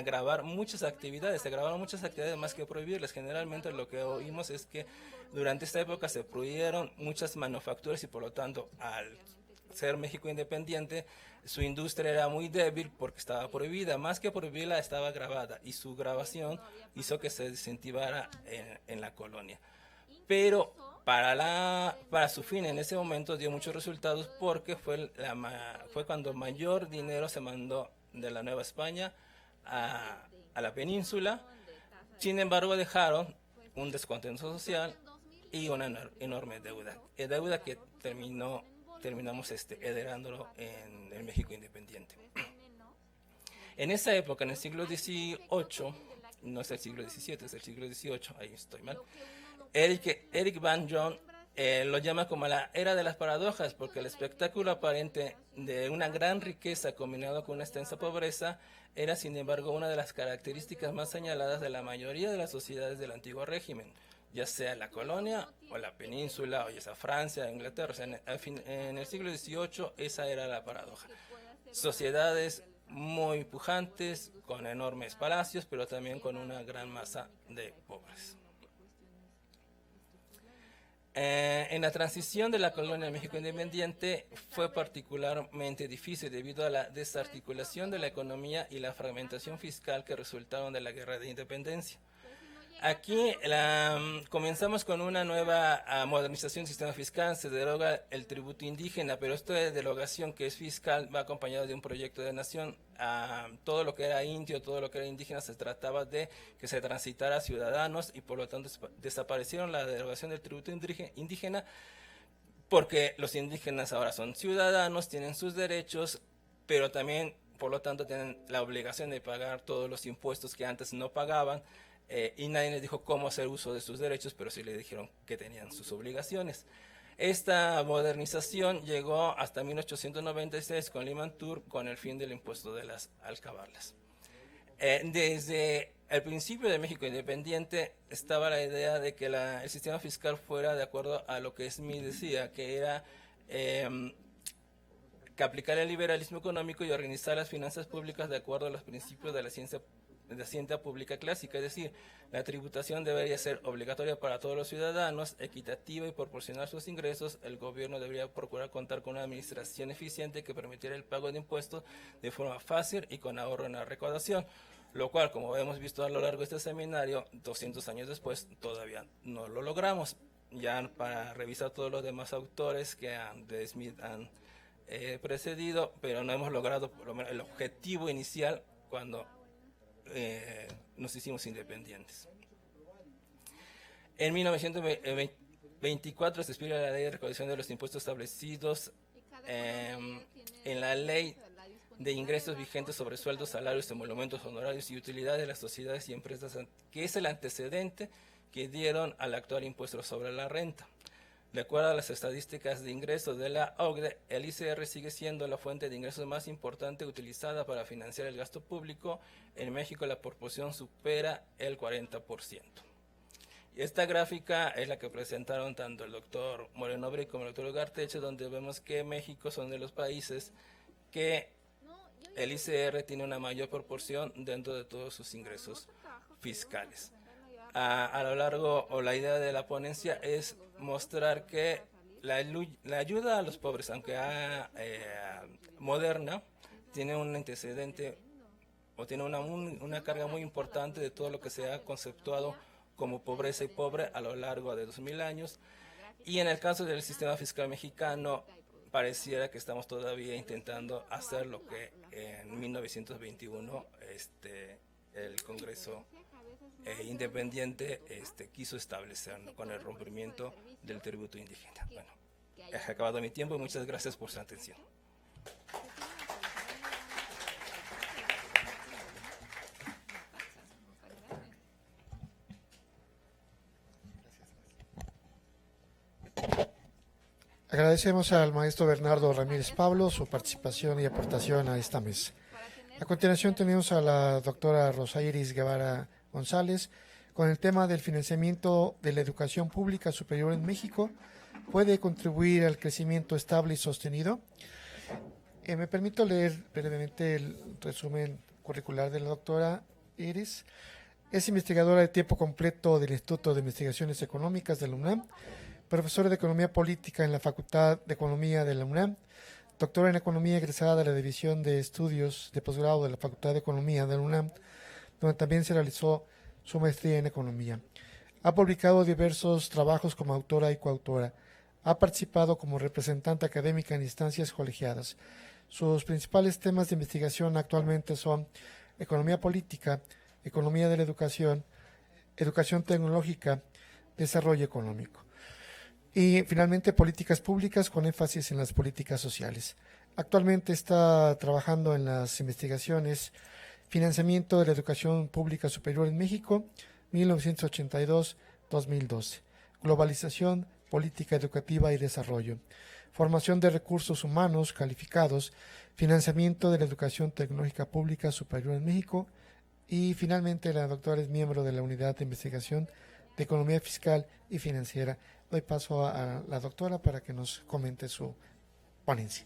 grabar muchas actividades, más que prohibirles. Generalmente lo que oímos es que durante esta época se prohibieron muchas manufacturas y por lo tanto al ser México independiente, su industria era muy débil porque estaba prohibida, más que prohibirla estaba grabada y su grabación hizo que se desincentivara en la colonia. Pero para su fin en ese momento dio muchos resultados porque fue cuando mayor dinero se mandó de la Nueva España a la península. Sin embargo, dejaron un descontento social y una enorme deuda que terminamos heredándolo en el México independiente. En esa época, en el siglo XVIII, no es el siglo XVII, es el siglo XVIII, ahí estoy mal, Eric Van John lo llama como la era de las paradojas, porque el espectáculo aparente de una gran riqueza combinado con una extensa pobreza era, sin embargo, una de las características más señaladas de la mayoría de las sociedades del antiguo régimen, ya sea la colonia o la península, o ya sea Francia, Inglaterra. O sea, en el siglo XVIII esa era la paradoja. Sociedades muy pujantes, con enormes palacios, pero también con una gran masa de pobres. En la transición de la colonia de México independiente fue particularmente difícil debido a la desarticulación de la economía y la fragmentación fiscal que resultaron de la guerra de independencia. Aquí comenzamos con una nueva modernización del sistema fiscal, se deroga el tributo indígena, pero esta derogación que es fiscal va acompañado de un proyecto de nación. Todo lo que era indio, todo lo que era indígena se trataba de que se transitara a ciudadanos y por lo tanto desaparecieron la derogación del tributo indígena porque los indígenas ahora son ciudadanos, tienen sus derechos, pero también por lo tanto tienen la obligación de pagar todos los impuestos que antes no pagaban. Y nadie les dijo cómo hacer uso de sus derechos, pero sí le dijeron que tenían sus obligaciones. Esta modernización llegó hasta 1896 con Limantur con el fin del impuesto de las alcabalas. Desde el principio de México independiente estaba la idea de que el sistema fiscal fuera de acuerdo a lo que Smith decía, que era que aplicar el liberalismo económico y organizar las finanzas públicas de acuerdo a los principios de la hacienda pública clásica, es decir, la tributación debería ser obligatoria para todos los ciudadanos, equitativa y proporcionar sus ingresos. El gobierno debería procurar contar con una administración eficiente que permitiera el pago de impuestos de forma fácil y con ahorro en la recaudación, lo cual, como hemos visto a lo largo de este seminario, 200 años después todavía no lo logramos. Ya para revisar todos los demás autores que de Smith han precedido, pero no hemos logrado por lo menos el objetivo inicial cuando nos hicimos independientes. En 1924 se expide la ley de recaudación de los impuestos establecidos en la ley de ingresos vigentes sobre sueldos, salarios, emolumentos, honorarios y utilidades de las sociedades y empresas, que es el antecedente que dieron al actual impuesto sobre la renta. De acuerdo a las estadísticas de ingresos de la OCDE, el ICR sigue siendo la fuente de ingresos más importante utilizada para financiar el gasto público. En México la proporción supera el 40%. Y esta gráfica es la que presentaron tanto el doctor Moreno Brick como el doctor Ugarteche, donde vemos que México son de los países que el ICR tiene una mayor proporción dentro de todos sus ingresos fiscales. A lo largo, o la idea de la ponencia es mostrar que la ayuda a los pobres, aunque moderna, tiene un antecedente o tiene una carga muy importante de todo lo que se ha conceptuado como pobreza y pobre a lo largo de 2000 años. Y en el caso del sistema fiscal mexicano, pareciera que estamos todavía intentando hacer lo que en 1921 el Congreso independiente quiso establecer, ¿no?, con el rompimiento del tributo indígena. Bueno, he acabado mi tiempo y muchas gracias por su atención. Agradecemos al maestro Bernardo Ramírez Pablo su participación y aportación a esta mesa. A continuación tenemos a la doctora Rosa Iris Guevara González con el tema del financiamiento de la educación pública superior en México. ¿Puede contribuir al crecimiento estable y sostenido? Me permito leer brevemente el resumen curricular de la doctora Iris. Es investigadora de tiempo completo del Instituto de Investigaciones Económicas de la UNAM, profesora de Economía Política en la Facultad de Economía de la UNAM, doctora en Economía egresada de la División de Estudios de Posgrado de la Facultad de Economía de la UNAM, donde también se realizó su maestría en Economía. Ha publicado diversos trabajos como autora y coautora. Ha participado como representante académica en instancias colegiadas. Sus principales temas de investigación actualmente son economía política, economía de la educación, educación tecnológica, desarrollo económico. Y finalmente, políticas públicas con énfasis en las políticas sociales. Actualmente está trabajando en las investigaciones Financiamiento de la Educación Pública Superior en México, 1982-2012. Globalización, política educativa y desarrollo. Formación de recursos humanos calificados, financiamiento de la educación tecnológica pública superior en México. Y finalmente, la doctora es miembro de la Unidad de Investigación de Economía Fiscal y Financiera. Doy paso a la doctora para que nos comente su ponencia.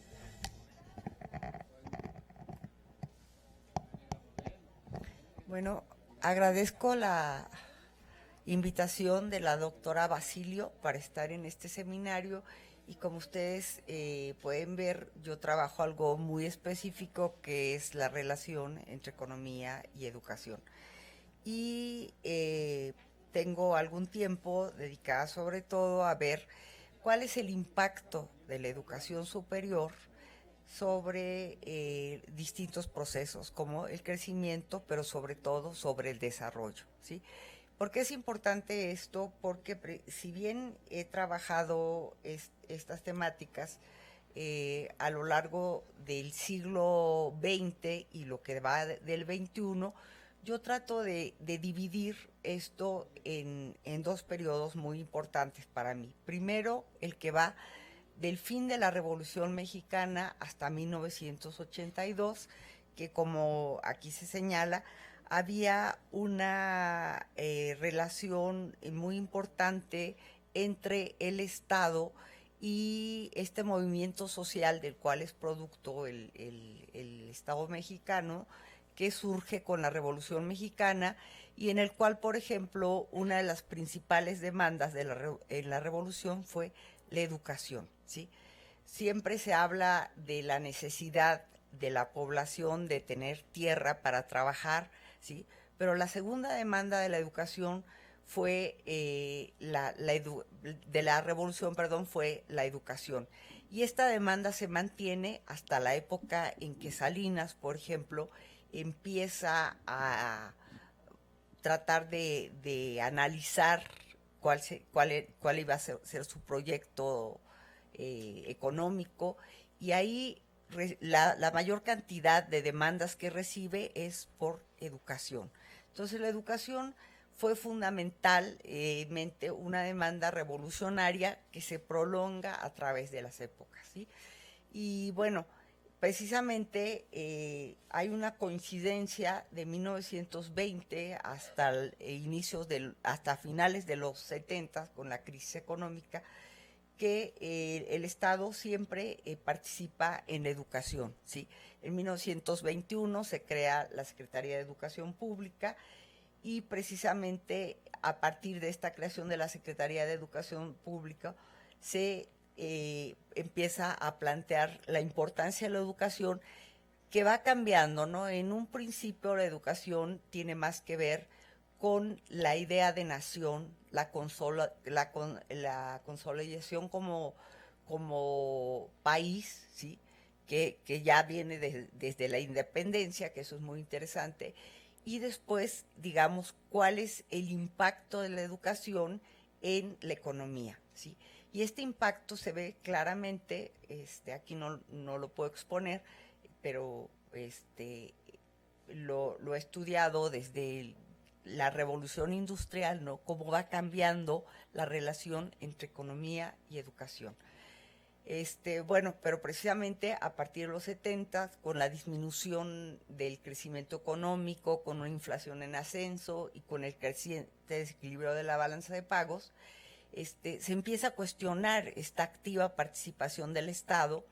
Bueno, agradezco la invitación de la doctora Basilio para estar en este seminario y como ustedes pueden ver, yo trabajo algo muy específico que es la relación entre economía y educación. Y tengo algún tiempo dedicado sobre todo a ver cuál es el impacto de la educación superior sobre distintos procesos, como el crecimiento, pero sobre todo sobre el desarrollo, ¿sí? ¿Por qué es importante esto? Porque si bien he trabajado estas temáticas a lo largo del siglo XX y lo que va del XXI, yo trato de dividir esto en dos periodos muy importantes para mí. Primero, el que va del fin de la Revolución Mexicana hasta 1982, que como aquí se señala, había una relación muy importante entre el Estado y este movimiento social del cual es producto el Estado mexicano, que surge con la Revolución Mexicana y en el cual, por ejemplo, una de las principales demandas en la Revolución fue la educación, ¿sí? Siempre se habla de la necesidad de la población de tener tierra para trabajar, ¿sí? Pero la segunda demanda de la educación fue de la revolución, perdón, fue la educación. Y esta demanda se mantiene hasta la época en que Salinas, por ejemplo, empieza a tratar de analizar cuál iba a ser su proyecto económico, y ahí la mayor cantidad de demandas que recibe es por educación. Entonces la educación fue fundamentalmente una demanda revolucionaria que se prolonga a través de las épocas, ¿sí? Y bueno, precisamente hay una coincidencia de 1920 hasta hasta finales de los 70 con la crisis económica, que el Estado siempre participa en educación, ¿sí? En 1921 se crea la Secretaría de Educación Pública y precisamente a partir de esta creación de la Secretaría de Educación Pública se empieza a plantear la importancia de la educación, que va cambiando, ¿no? En un principio la educación tiene más que ver con la idea de nación, la consolidación como país, ¿sí? Que ya viene desde la independencia, que eso es muy interesante, y después, digamos, cuál es el impacto de la educación en la economía, ¿sí? Y este impacto se ve claramente, aquí no lo puedo exponer, pero lo he estudiado desde la revolución industrial, ¿no? Cómo va cambiando la relación entre economía y educación. Bueno, pero precisamente a partir de los 70, con la disminución del crecimiento económico, con una inflación en ascenso y con el creciente desequilibrio de la balanza de pagos, se empieza a cuestionar esta activa participación del Estado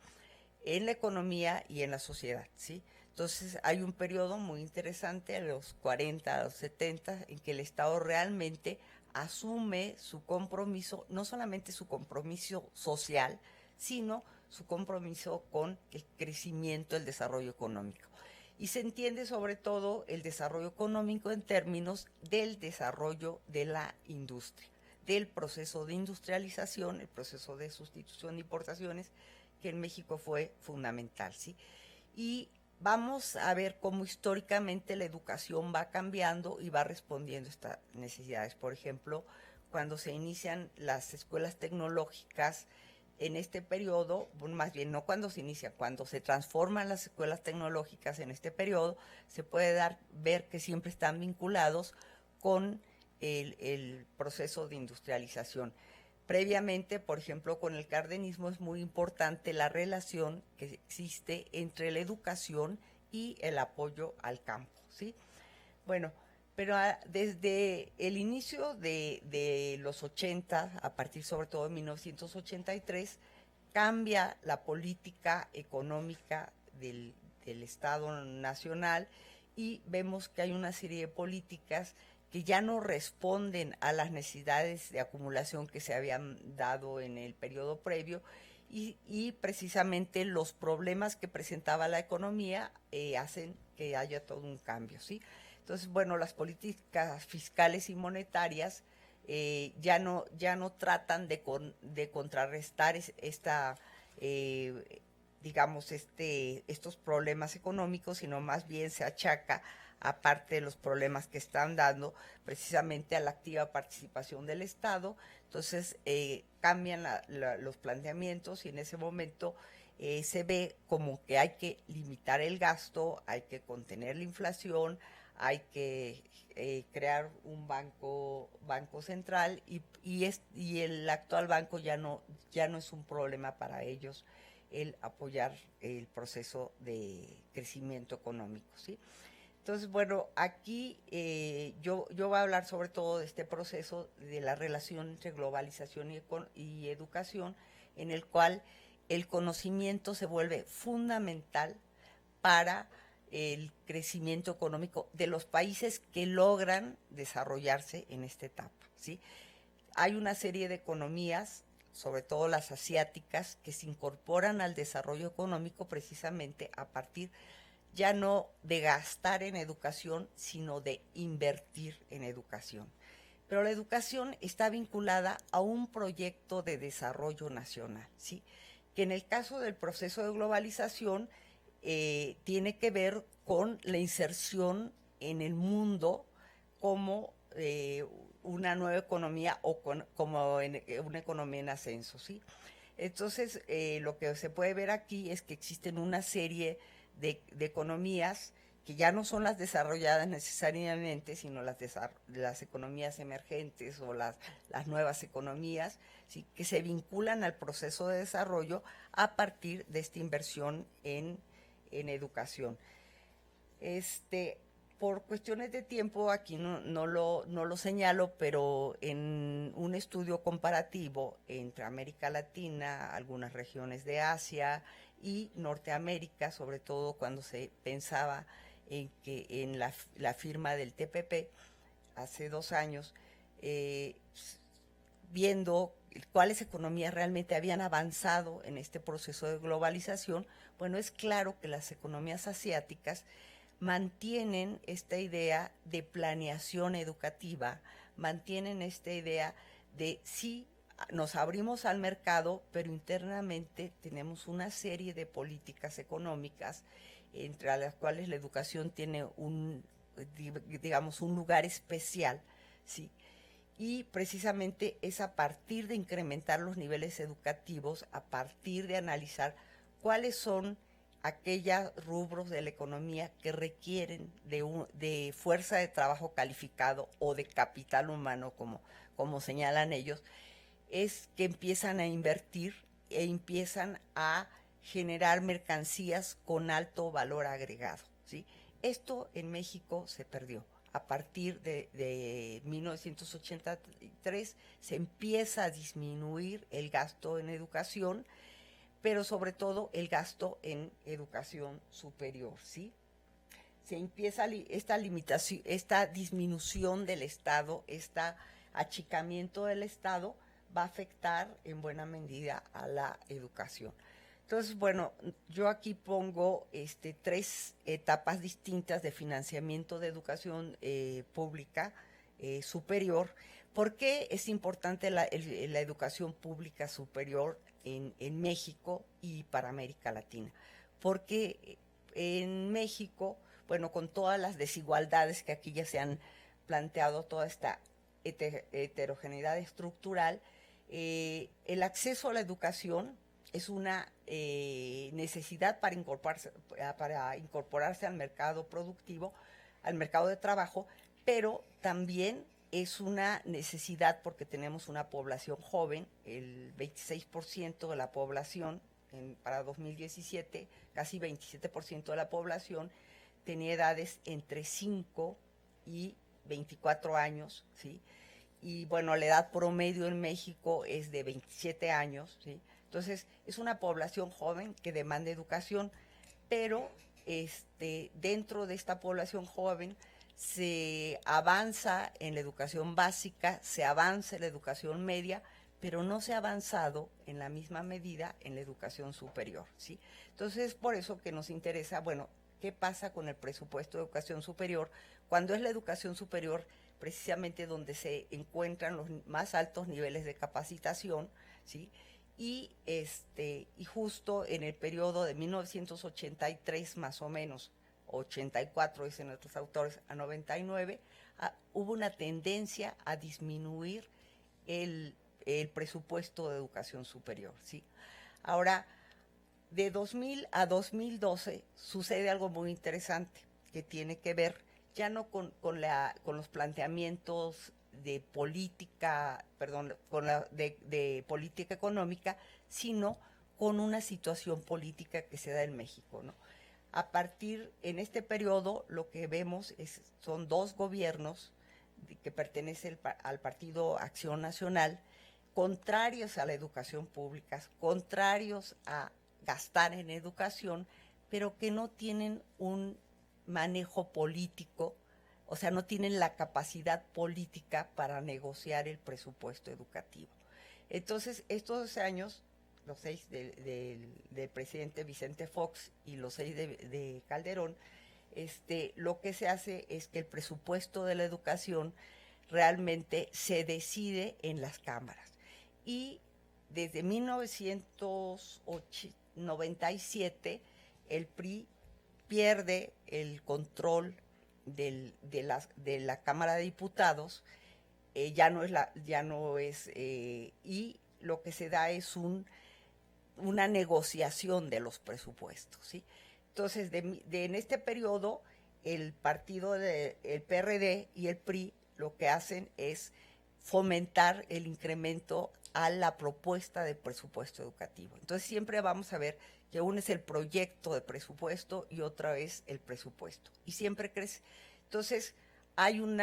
en la economía y en la sociedad, ¿sí? Entonces hay un periodo muy interesante, de los 40 a los 70, en que el Estado realmente asume su compromiso, no solamente su compromiso social, sino su compromiso con el crecimiento, el desarrollo económico. Y se entiende sobre todo el desarrollo económico en términos del desarrollo de la industria, del proceso de industrialización, el proceso de sustitución de importaciones, que en México fue fundamental, ¿sí? Y vamos a ver cómo históricamente la educación va cambiando y va respondiendo a estas necesidades. Por ejemplo, cuando se inician las escuelas tecnológicas en este periodo, bueno, más bien no cuando se inicia, cuando se transforman las escuelas tecnológicas en este periodo, se puede ver que siempre están vinculados con el proceso de industrialización. Previamente, por ejemplo, con el cardenismo es muy importante la relación que existe entre la educación y el apoyo al campo, ¿sí? Bueno, pero desde el inicio de los 80, a partir sobre todo de 1983, cambia la política económica del Estado Nacional y vemos que hay una serie de políticas que ya no responden a las necesidades de acumulación que se habían dado en el periodo previo y precisamente los problemas que presentaba la economía hacen que haya todo un cambio, ¿sí? Entonces, bueno, las políticas fiscales y monetarias ya no tratan de contrarrestar estos problemas económicos, sino más bien se achaca, aparte de los problemas que están dando, precisamente a la activa participación del Estado. Entonces cambian los planteamientos y en ese momento se ve como que hay que limitar el gasto, hay que contener la inflación, hay que crear un banco central y el actual banco ya no es un problema para ellos el apoyar el proceso de crecimiento económico, ¿sí? Entonces, bueno, aquí yo voy a hablar sobre todo de este proceso de la relación entre globalización y educación, en el cual el conocimiento se vuelve fundamental para el crecimiento económico de los países que logran desarrollarse en esta etapa, ¿sí? Hay una serie de economías, sobre todo las asiáticas, que se incorporan al desarrollo económico precisamente a partir ya no de gastar en educación, sino de invertir en educación. Pero la educación está vinculada a un proyecto de desarrollo nacional, ¿sí? Que en el caso del proceso de globalización tiene que ver con la inserción en el mundo como una nueva economía o como una economía en ascenso, ¿sí? Entonces, lo que se puede ver aquí es que existen una serie de economías que ya no son las desarrolladas necesariamente, sino las economías emergentes o las nuevas economías, ¿sí? Que se vinculan al proceso de desarrollo a partir de esta inversión en educación. Por cuestiones de tiempo, aquí no lo señalo, pero en un estudio comparativo entre América Latina, algunas regiones de Asia y Norteamérica, sobre todo cuando se pensaba en la firma del TPP hace 2 años, viendo cuáles economías realmente habían avanzado en este proceso de globalización, bueno, es claro que las economías asiáticas mantienen esta idea de planeación educativa, mantienen esta idea de sí, nos abrimos al mercado, pero internamente tenemos una serie de políticas económicas entre las cuales la educación tiene un lugar especial, ¿sí? Y precisamente es a partir de incrementar los niveles educativos, a partir de analizar cuáles son aquellos rubros de la economía que requieren de fuerza de trabajo calificado o de capital humano, como señalan ellos, es que empiezan a invertir e empiezan a generar mercancías con alto valor agregado, ¿sí? Esto en México se perdió. A partir de 1983 se empieza a disminuir el gasto en educación, pero sobre todo el gasto en educación superior, ¿sí? Se empieza esta disminución del Estado, este achicamiento del Estado va a afectar en buena medida a la educación. Entonces, bueno, yo aquí pongo 3 etapas distintas de financiamiento de educación pública superior. ¿Por qué es importante la educación pública superior en México y para América Latina? Porque en México, bueno, con todas las desigualdades que aquí ya se han planteado, toda esta heterogeneidad estructural, el acceso a la educación es una necesidad para incorporarse al mercado productivo, al mercado de trabajo, pero también es una necesidad porque tenemos una población joven, el 26% de la población para 2017, casi 27% de la población tenía edades entre 5 y 24 años, ¿sí? Y bueno, la edad promedio en México es de 27 años, ¿sí? Entonces, es una población joven que demanda educación, pero dentro de esta población joven se avanza en la educación básica, se avanza en la educación media, pero no se ha avanzado en la misma medida en la educación superior, ¿sí? Entonces, por eso que nos interesa, bueno, ¿qué pasa con el presupuesto de educación superior? Cuando es la educación superior precisamente donde se encuentran los más altos niveles de capacitación, ¿sí? Y justo en el periodo de 1983 más o menos, 84 dicen otros autores, a 99, hubo una tendencia a disminuir el presupuesto de educación superior, ¿sí? Ahora, de 2000 a 2012 sucede algo muy interesante que tiene que ver ya no con los planteamientos de política, de política económica, sino con una situación política que se da en México, ¿no? En este periodo, lo que vemos son dos gobiernos que pertenecen al Partido Acción Nacional, contrarios a la educación pública, contrarios a gastar en educación, pero que no tienen un manejo político, o sea, no tienen la capacidad política para negociar el presupuesto educativo. Entonces, estos 2 años, los 6 del presidente Vicente Fox y los 6 de Calderón, lo que se hace es que el presupuesto de la educación realmente se decide en las cámaras. Y desde 1997, el PRI pierde el control de la Cámara de Diputados, y lo que se da es una negociación de los presupuestos, ¿sí? Entonces, en este periodo, el PRD y el PRI lo que hacen es fomentar el incremento a la propuesta de presupuesto educativo. Entonces, siempre vamos a ver que uno es el proyecto de presupuesto y otra es el presupuesto. Y siempre crece. Entonces, hay un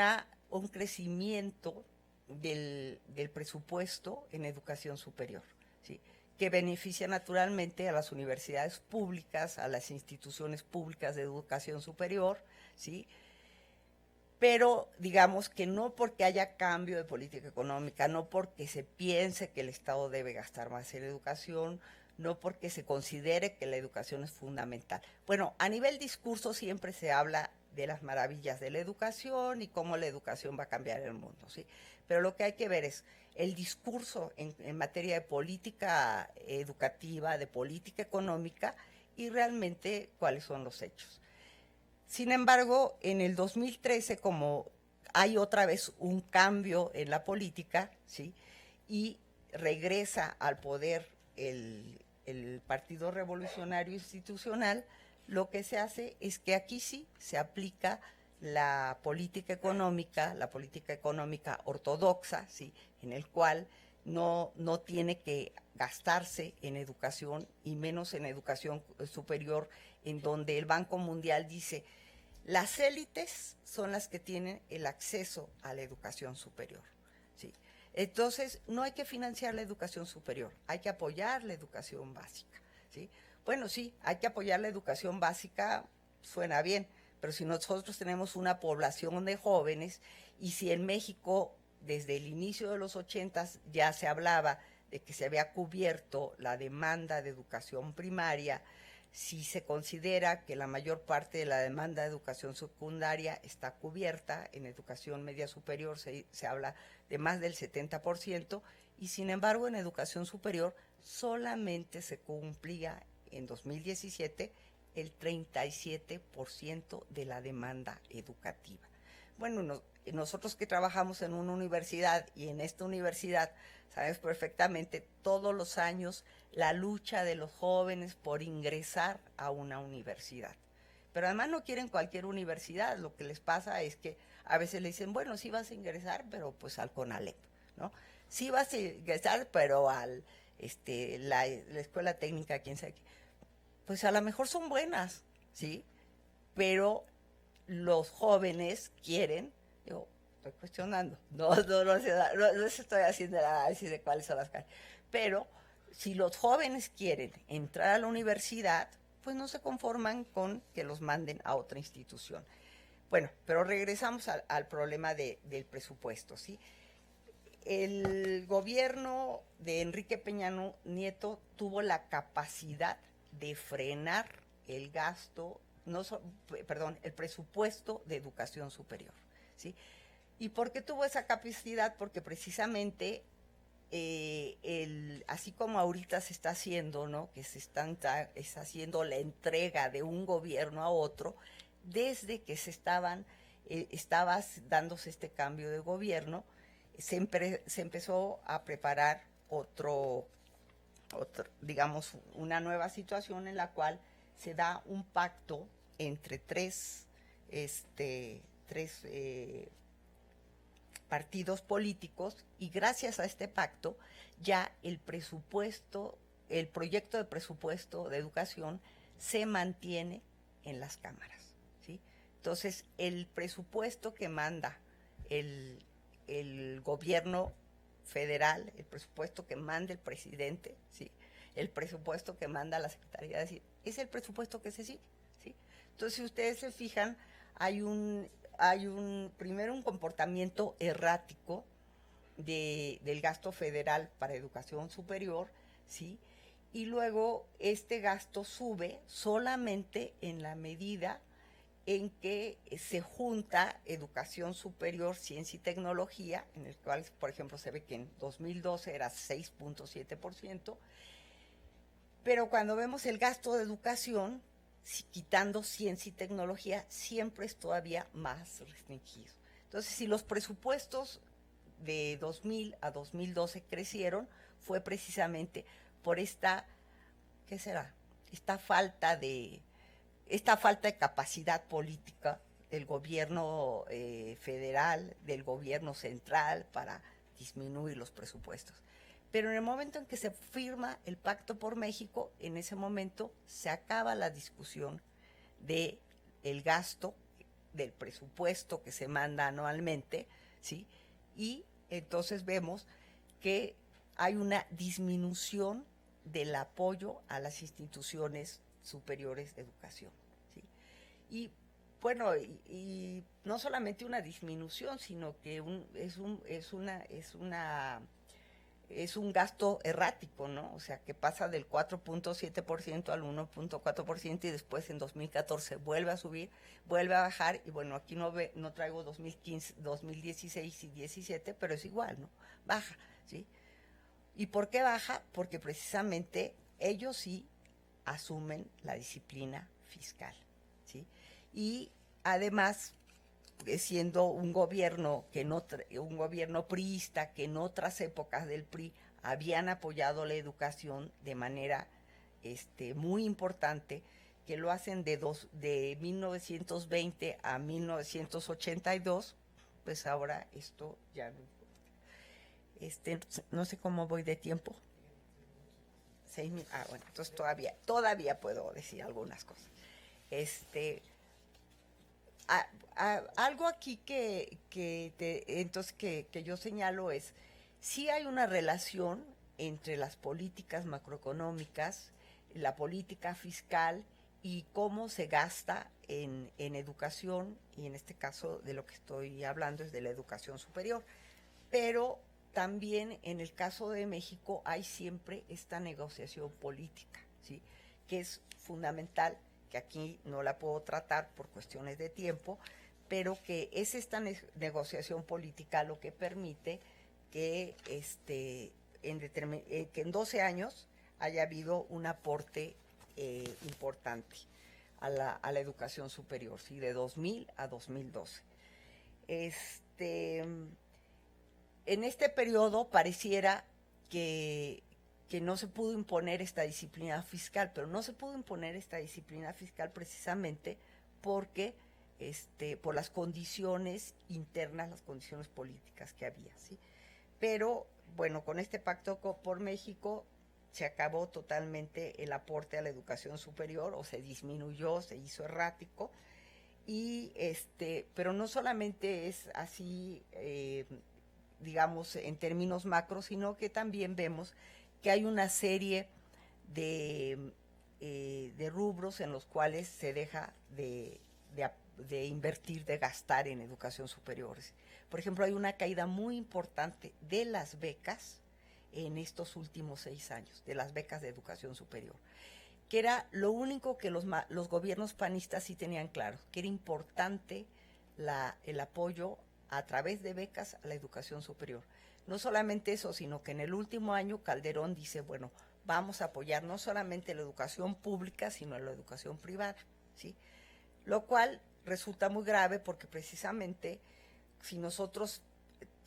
crecimiento del presupuesto en educación superior, ¿sí? Que beneficia naturalmente a las universidades públicas, a las instituciones públicas de educación superior, ¿sí? Pero digamos que no porque haya cambio de política económica, no porque se piense que el Estado debe gastar más en educación, no porque se considere que la educación es fundamental. Bueno, a nivel discurso siempre se habla de las maravillas de la educación y cómo la educación va a cambiar el mundo, ¿sí? Pero lo que hay que ver es el discurso en materia de política educativa, de política económica y realmente cuáles son los hechos. Sin embargo, en el 2013, como hay otra vez un cambio en la política, ¿sí? Y regresa al poder el Partido Revolucionario Institucional, lo que se hace es que aquí sí se aplica la política económica ortodoxa, ¿sí? En el cual no tiene que gastarse en educación y menos en educación superior, en donde el Banco Mundial dice las élites son las que tienen el acceso a la educación superior, ¿sí? Entonces, no hay que financiar la educación superior, hay que apoyar la educación básica, ¿sí? Bueno, sí, hay que apoyar la educación básica, suena bien, pero si nosotros tenemos una población de jóvenes y si en México desde el inicio de los 80s ya se hablaba de que se había cubierto la demanda de educación primaria, si se considera que la mayor parte de la demanda de educación secundaria está cubierta, en educación media superior se habla de más del 70%, y sin embargo en educación superior solamente se cumplía en 2017 el 37% de la demanda educativa. Bueno, nosotros que trabajamos en una universidad y en esta universidad sabemos perfectamente todos los años la lucha de los jóvenes por ingresar a una universidad. Pero además no quieren cualquier universidad, lo que les pasa es que a veces le dicen, bueno, sí vas a ingresar, pero pues al CONALEP, ¿no? Sí vas a ingresar, pero al la escuela técnica, quién sabe qué. Pues a lo mejor son buenas, ¿sí? Pero los jóvenes quieren, yo estoy cuestionando, no estoy haciendo el análisis de cuáles son las calles, pero si los jóvenes quieren entrar a la universidad, pues no se conforman con que los manden a otra institución. Bueno, pero regresamos al problema del presupuesto, ¿sí? El gobierno de Enrique Peña Nieto tuvo la capacidad de frenar el gasto, el presupuesto de educación superior, ¿sí? ¿Y por qué tuvo esa capacidad? Porque precisamente así como ahorita se está haciendo, ¿no? Que está haciendo la entrega de un gobierno a otro, desde que estaba dándose este cambio de gobierno, se empezó a preparar digamos, una nueva situación en la cual se da un pacto entre tres partidos políticos, y gracias a este pacto ya el proyecto de presupuesto de educación se mantiene en las cámaras, ¿sí? Entonces, el presupuesto que manda el gobierno federal, el presupuesto que manda el presidente, ¿sí? El presupuesto que manda la Secretaría de Hacienda, es el presupuesto que se sigue, ¿sí? Entonces, si ustedes se fijan, hay primero un comportamiento errático del gasto federal para educación superior, ¿sí? Y luego este gasto sube solamente en la medida en que se junta educación superior, ciencia y tecnología, en el cual, por ejemplo, se ve que en 2012 era 6.7%, pero cuando vemos el gasto de educación, quitando ciencia y tecnología, siempre es todavía más restringido. Entonces, si los presupuestos de 2000 a 2012 crecieron, fue precisamente por esta falta de capacidad política del gobierno federal, del gobierno central, para disminuir los presupuestos. Pero en el momento en que se firma el Pacto por México, en ese momento se acaba la discusión del gasto, del presupuesto que se manda anualmente, ¿sí? Y entonces vemos que hay una disminución del apoyo a las instituciones superiores de educación, ¿sí? Y bueno, y no solamente una disminución, sino que es un gasto errático, ¿no? O sea, que pasa del 4.7% al 1.4%, y después en 2014 vuelve a subir, vuelve a bajar, y bueno, aquí no traigo 2015, 2016 y 17, pero es igual, ¿no? Baja, ¿sí? ¿Y por qué baja? Porque precisamente ellos sí asumen la disciplina fiscal, ¿sí? Y además, siendo un gobierno un gobierno priista, que en otras épocas del PRI habían apoyado la educación de manera muy importante, que lo hacen de 1920 a 1982, pues ahora esto ya no importa. No sé cómo voy de tiempo. 6 bueno, entonces todavía puedo decir algunas cosas. Algo aquí que yo señalo es, sí hay una relación entre las políticas macroeconómicas, la política fiscal y cómo se gasta en educación, y en este caso de lo que estoy hablando es de la educación superior. Pero también en el caso de México hay siempre esta negociación política, ¿sí? Que es fundamental, que aquí no la puedo tratar por cuestiones de tiempo, pero que es esta negociación política lo que permite que, que en 12 años haya habido un aporte importante a la educación superior, ¿sí? De 2000 a 2012. En este periodo pareciera que no se pudo imponer esta disciplina fiscal, pero no se pudo imponer esta disciplina fiscal precisamente porque por las condiciones internas, las condiciones políticas que había, ¿sí? Pero bueno, con este Pacto por México se acabó totalmente el aporte a la educación superior, o se disminuyó, se hizo errático, y pero no solamente es así, digamos, en términos macros, sino que también vemos que hay una serie de de rubros en los cuales se deja de invertir, de gastar en educación superior. Por ejemplo, hay una caída muy importante de las becas en estos últimos 6 años, de las becas de educación superior, que era lo único que los gobiernos panistas sí tenían claro, que era importante el apoyo a través de becas a la educación superior. No solamente eso, sino que en el último año Calderón dice, bueno, vamos a apoyar no solamente la educación pública, sino la educación privada, ¿sí? Lo cual resulta muy grave porque precisamente si nosotros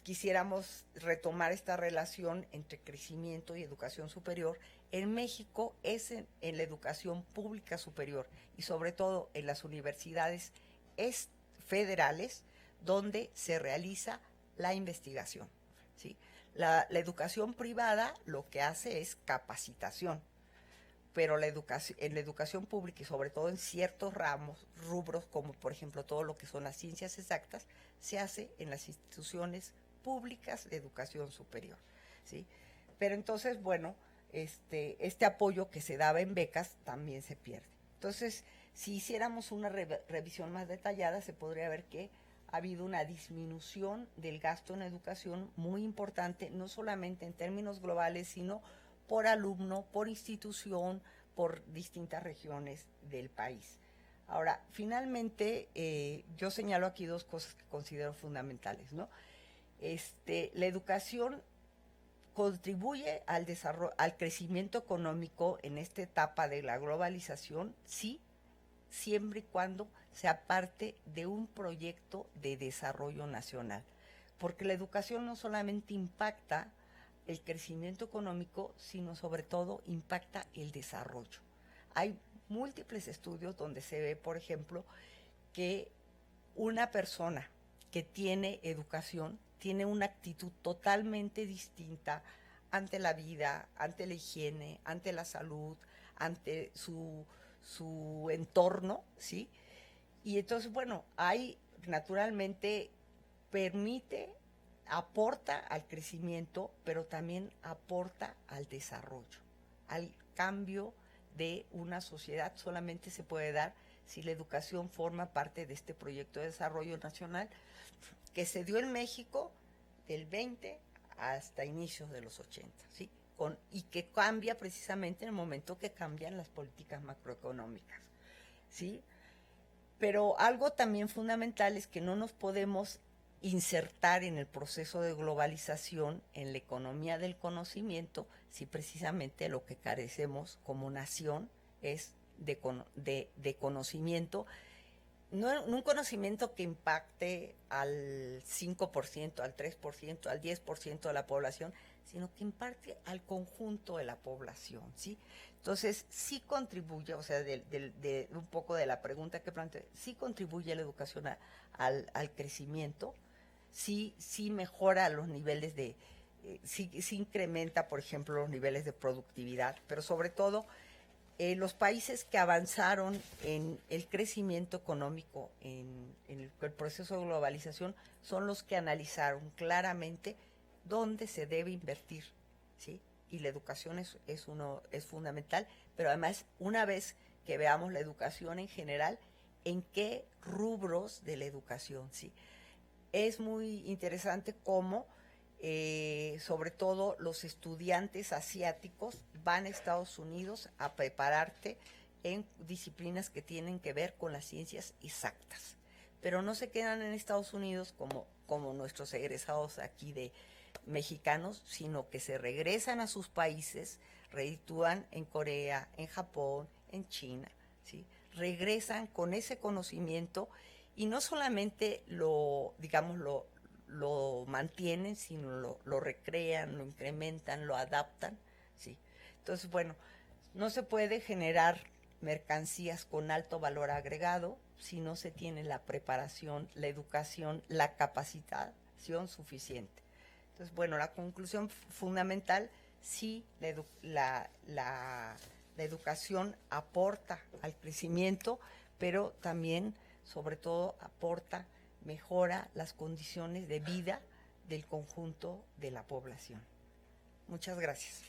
quisiéramos retomar esta relación entre crecimiento y educación superior, en México es en la educación pública superior y sobre todo en las universidades federales donde se realiza la investigación, ¿sí? La educación privada lo que hace es capacitación, pero en la educación pública y sobre todo en ciertos rubros, como por ejemplo todo lo que son las ciencias exactas, se hace en las instituciones públicas de educación superior, ¿sí? Pero entonces, bueno, este apoyo que se daba en becas también se pierde. Entonces, si hiciéramos una revisión más detallada, se podría ver que ha habido una disminución del gasto en educación muy importante, no solamente en términos globales, sino por alumno, por institución, por distintas regiones del país. Ahora, finalmente, yo señalo aquí 2 cosas que considero fundamentales, ¿no? La educación contribuye al desarrollo, al crecimiento económico en esta etapa de la globalización, sí, siempre y cuando sea parte de un proyecto de desarrollo nacional, porque la educación no solamente impacta el crecimiento económico, sino sobre todo impacta el desarrollo. Hay múltiples estudios donde se ve, por ejemplo, que una persona que tiene educación tiene una actitud totalmente distinta ante la vida, ante la higiene, ante la salud, ante su entorno, ¿sí? Y entonces, bueno, naturalmente aporta al crecimiento, pero también aporta al desarrollo, al cambio de una sociedad. Solamente se puede dar si la educación forma parte de este proyecto de desarrollo nacional que se dio en México del 20 hasta inicios de los 80, ¿sí? Y que cambia precisamente en el momento que cambian las políticas macroeconómicas, ¿sí? Pero algo también fundamental es que no nos podemos insertar en el proceso de globalización, en la economía del conocimiento, si precisamente lo que carecemos como nación es de conocimiento, no un conocimiento que impacte al 5%, al 3%, al 10% de la población, sino que impacte al conjunto de la población, ¿sí? Entonces, sí contribuye, o sea, de un poco de la pregunta que planteé, sí contribuye la educación al crecimiento, sí mejora los niveles sí incrementa, por ejemplo, los niveles de productividad, pero sobre todo, los países que avanzaron en el crecimiento económico, en el proceso de globalización, son los que analizaron claramente dónde se debe invertir, ¿sí? Y la educación es fundamental, pero además, una vez que veamos la educación en general, ¿en qué rubros de la educación, sí? Es muy interesante cómo, sobre todo los estudiantes asiáticos van a Estados Unidos a prepararte en disciplinas que tienen que ver con las ciencias exactas, pero no se quedan en Estados Unidos como nuestros egresados aquí de mexicanos, sino que se regresan a sus países, reditúan en Corea, en Japón, en China, ¿sí? Regresan con ese conocimiento y no solamente lo mantienen, sino lo recrean, lo incrementan, lo adaptan, ¿sí? Entonces, bueno, no se puede generar mercancías con alto valor agregado si no se tiene la preparación, la educación, la capacitación suficiente. Entonces, bueno, la conclusión fundamental, sí, la educación aporta al crecimiento, pero también, sobre todo, mejora las condiciones de vida del conjunto de la población. Muchas gracias.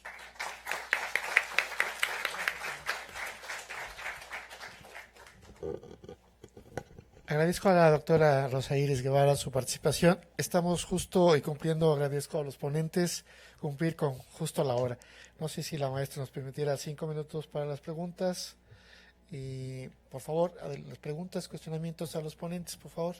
Agradezco a la doctora Rosa Iris Guevara su participación. Estamos justo y cumpliendo, agradezco a los ponentes, cumplir con justo la hora. No sé si la maestra nos permitiera 5 minutos para las preguntas. Y por favor, las preguntas, cuestionamientos a los ponentes, por favor.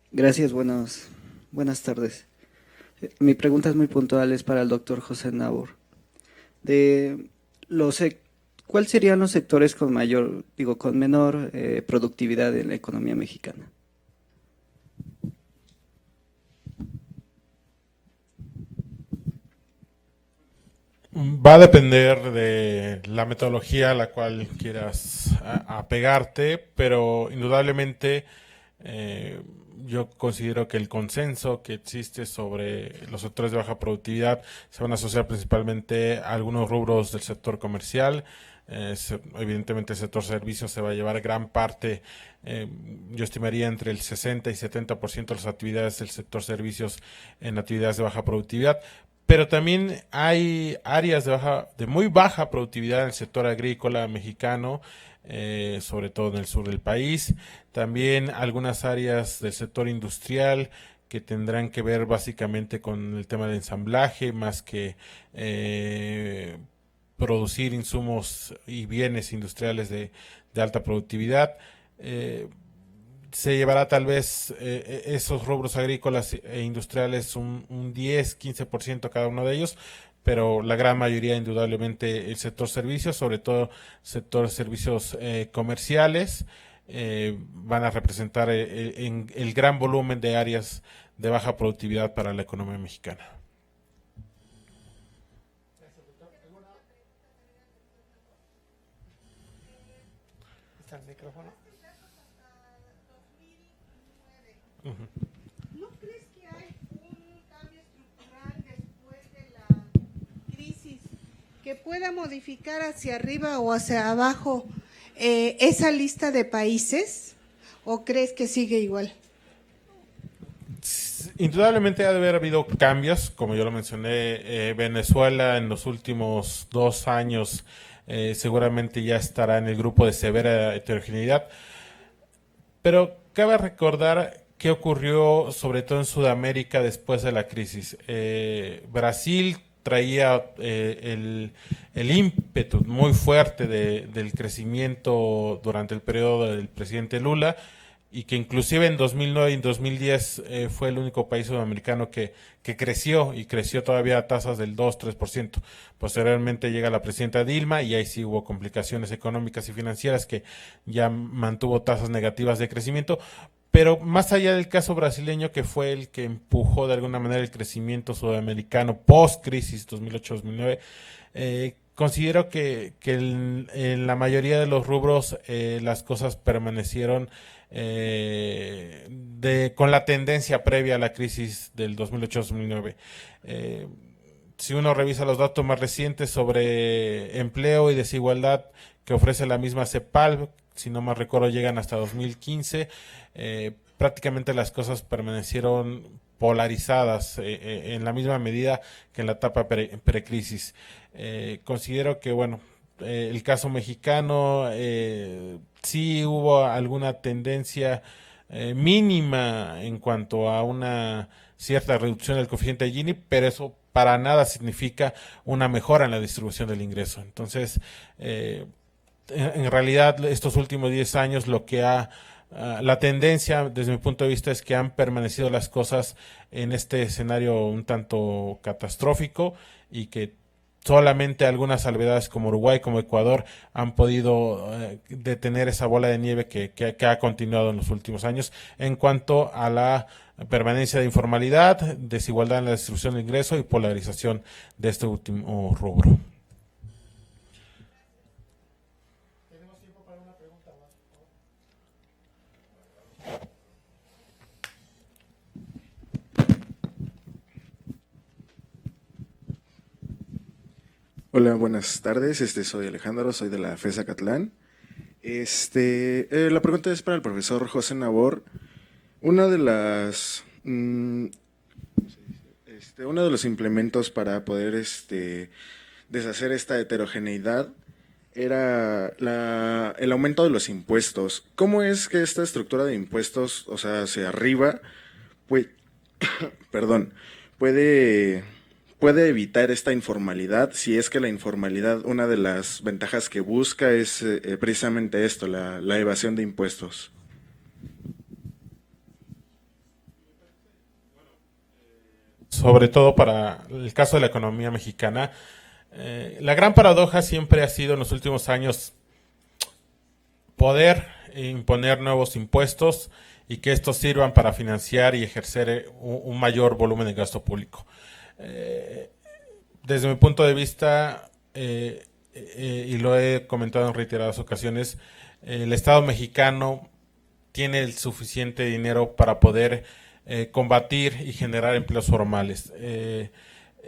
Gracias, buenas tardes. Mi pregunta es muy puntual, es para el doctor José Nabor. ¿Cuáles serían los sectores con menor productividad en la economía mexicana? Va a depender de la metodología a la cual quieras apegarte, pero indudablemente yo considero que el consenso que existe sobre los sectores de baja productividad se van a asociar principalmente a algunos rubros del sector comercial. Evidentemente el sector servicios se va a llevar gran parte, yo estimaría entre el 60 y 70% de las actividades del sector servicios en actividades de baja productividad. Pero también hay áreas de muy baja productividad en el sector agrícola mexicano, sobre todo en el sur del país. También algunas áreas del sector industrial que tendrán que ver básicamente con el tema de ensamblaje, más que producir insumos y bienes industriales de alta productividad. Se llevará tal vez esos rubros agrícolas e industriales un 10-15% cada uno de ellos, pero la gran mayoría indudablemente el sector servicios, sobre todo sector servicios comerciales, van a representar el gran volumen de áreas de baja productividad para la economía mexicana. ¿Está el micrófono? ¿No crees que hay un cambio estructural después de la crisis que pueda modificar hacia arriba o hacia abajo esa lista de países? ¿O crees que sigue igual? Indudablemente ha de haber habido cambios, como yo lo mencioné. Venezuela en los últimos 2 años seguramente ya estará en el grupo de severa heterogeneidad, pero cabe recordar qué ocurrió sobre todo en Sudamérica después de la crisis. Brasil traía el ímpetu muy fuerte del crecimiento durante el periodo del presidente Lula, y que inclusive en 2009 y en 2010 fue el único país sudamericano que creció, y creció todavía a tasas del 2-3%. Posteriormente llega la presidenta Dilma y ahí sí hubo complicaciones económicas y financieras que ya mantuvo tasas negativas de crecimiento. Pero más allá del caso brasileño, que fue el que empujó de alguna manera el crecimiento sudamericano post-crisis 2008-2009, considero que en la mayoría de los rubros las cosas permanecieron con la tendencia previa a la crisis del 2008-2009. Si uno revisa los datos más recientes sobre empleo y desigualdad que ofrece la misma CEPAL, si no mal recuerdo llegan hasta 2015, prácticamente las cosas permanecieron polarizadas en la misma medida que en la etapa precrisis. Considero que, bueno, el caso mexicano sí hubo alguna tendencia mínima en cuanto a una cierta reducción del coeficiente de Gini, pero eso para nada significa una mejora en la distribución del ingreso. Entonces, en realidad, estos últimos 10 años lo que la tendencia, desde mi punto de vista, es que han permanecido las cosas en este escenario un tanto catastrófico, y que solamente algunas salvedades como Uruguay, como Ecuador, han podido detener esa bola de nieve que ha continuado en los últimos años en cuanto a la permanencia de informalidad, desigualdad en la distribución de ingreso y polarización de este último rubro. Hola, buenas tardes. Soy Alejandro, soy de la FES Acatlán. La pregunta es para el profesor José Nabor. Una de las uno de los implementos para poder deshacer esta heterogeneidad era el aumento de los impuestos. ¿Cómo es que esta estructura de impuestos, o sea, hacia arriba, pues, perdón, puede evitar esta informalidad? Si es que la informalidad, una de las ventajas que busca es precisamente esto, la evasión de impuestos. Sobre todo para el caso de la economía mexicana, la gran paradoja siempre ha sido en los últimos años poder imponer nuevos impuestos y que estos sirvan para financiar y ejercer un mayor volumen de gasto público. Desde mi punto de vista, y lo he comentado en reiteradas ocasiones, el Estado mexicano tiene el suficiente dinero para poder combatir y generar empleos formales.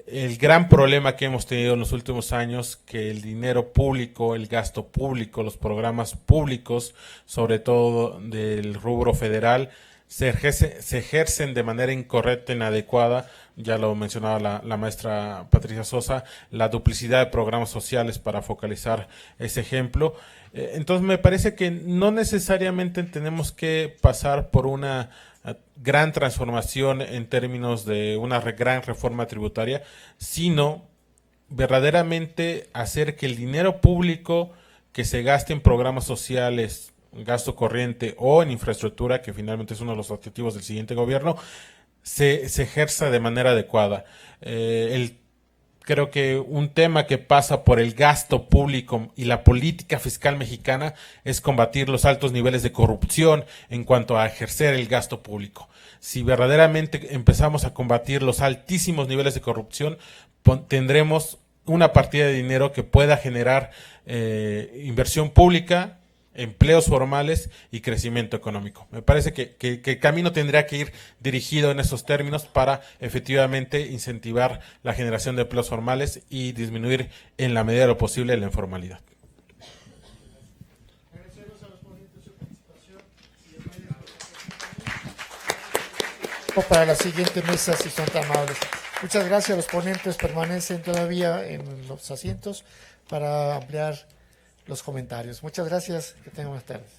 El gran problema que hemos tenido en los últimos años, que el dinero público, el gasto público, los programas públicos, sobre todo del rubro federal, se ejercen de manera incorrecta, inadecuada. Ya lo mencionaba la maestra Patricia Sosa, la duplicidad de programas sociales para focalizar ese ejemplo. Entonces me parece que no necesariamente tenemos que pasar por una gran transformación en términos de una gran reforma tributaria, sino verdaderamente hacer que el dinero público que se gaste en programas sociales, gasto corriente o en infraestructura, que finalmente es uno de los objetivos del siguiente gobierno, se ejerza de manera adecuada. Creo que un tema que pasa por el gasto público y la política fiscal mexicana es combatir los altos niveles de corrupción en cuanto a ejercer el gasto público. Si verdaderamente empezamos a combatir los altísimos niveles de corrupción, tendremos una partida de dinero que pueda generar inversión pública, empleos formales y crecimiento económico. Me parece que el camino tendría que ir dirigido en esos términos para efectivamente incentivar la generación de empleos formales y disminuir en la medida de lo posible la informalidad. Para la siguiente mesa, si son tan amables. Muchas gracias. Los ponentes permanecen todavía en los asientos para ampliar los comentarios. Muchas gracias. Que tengan buenas tardes.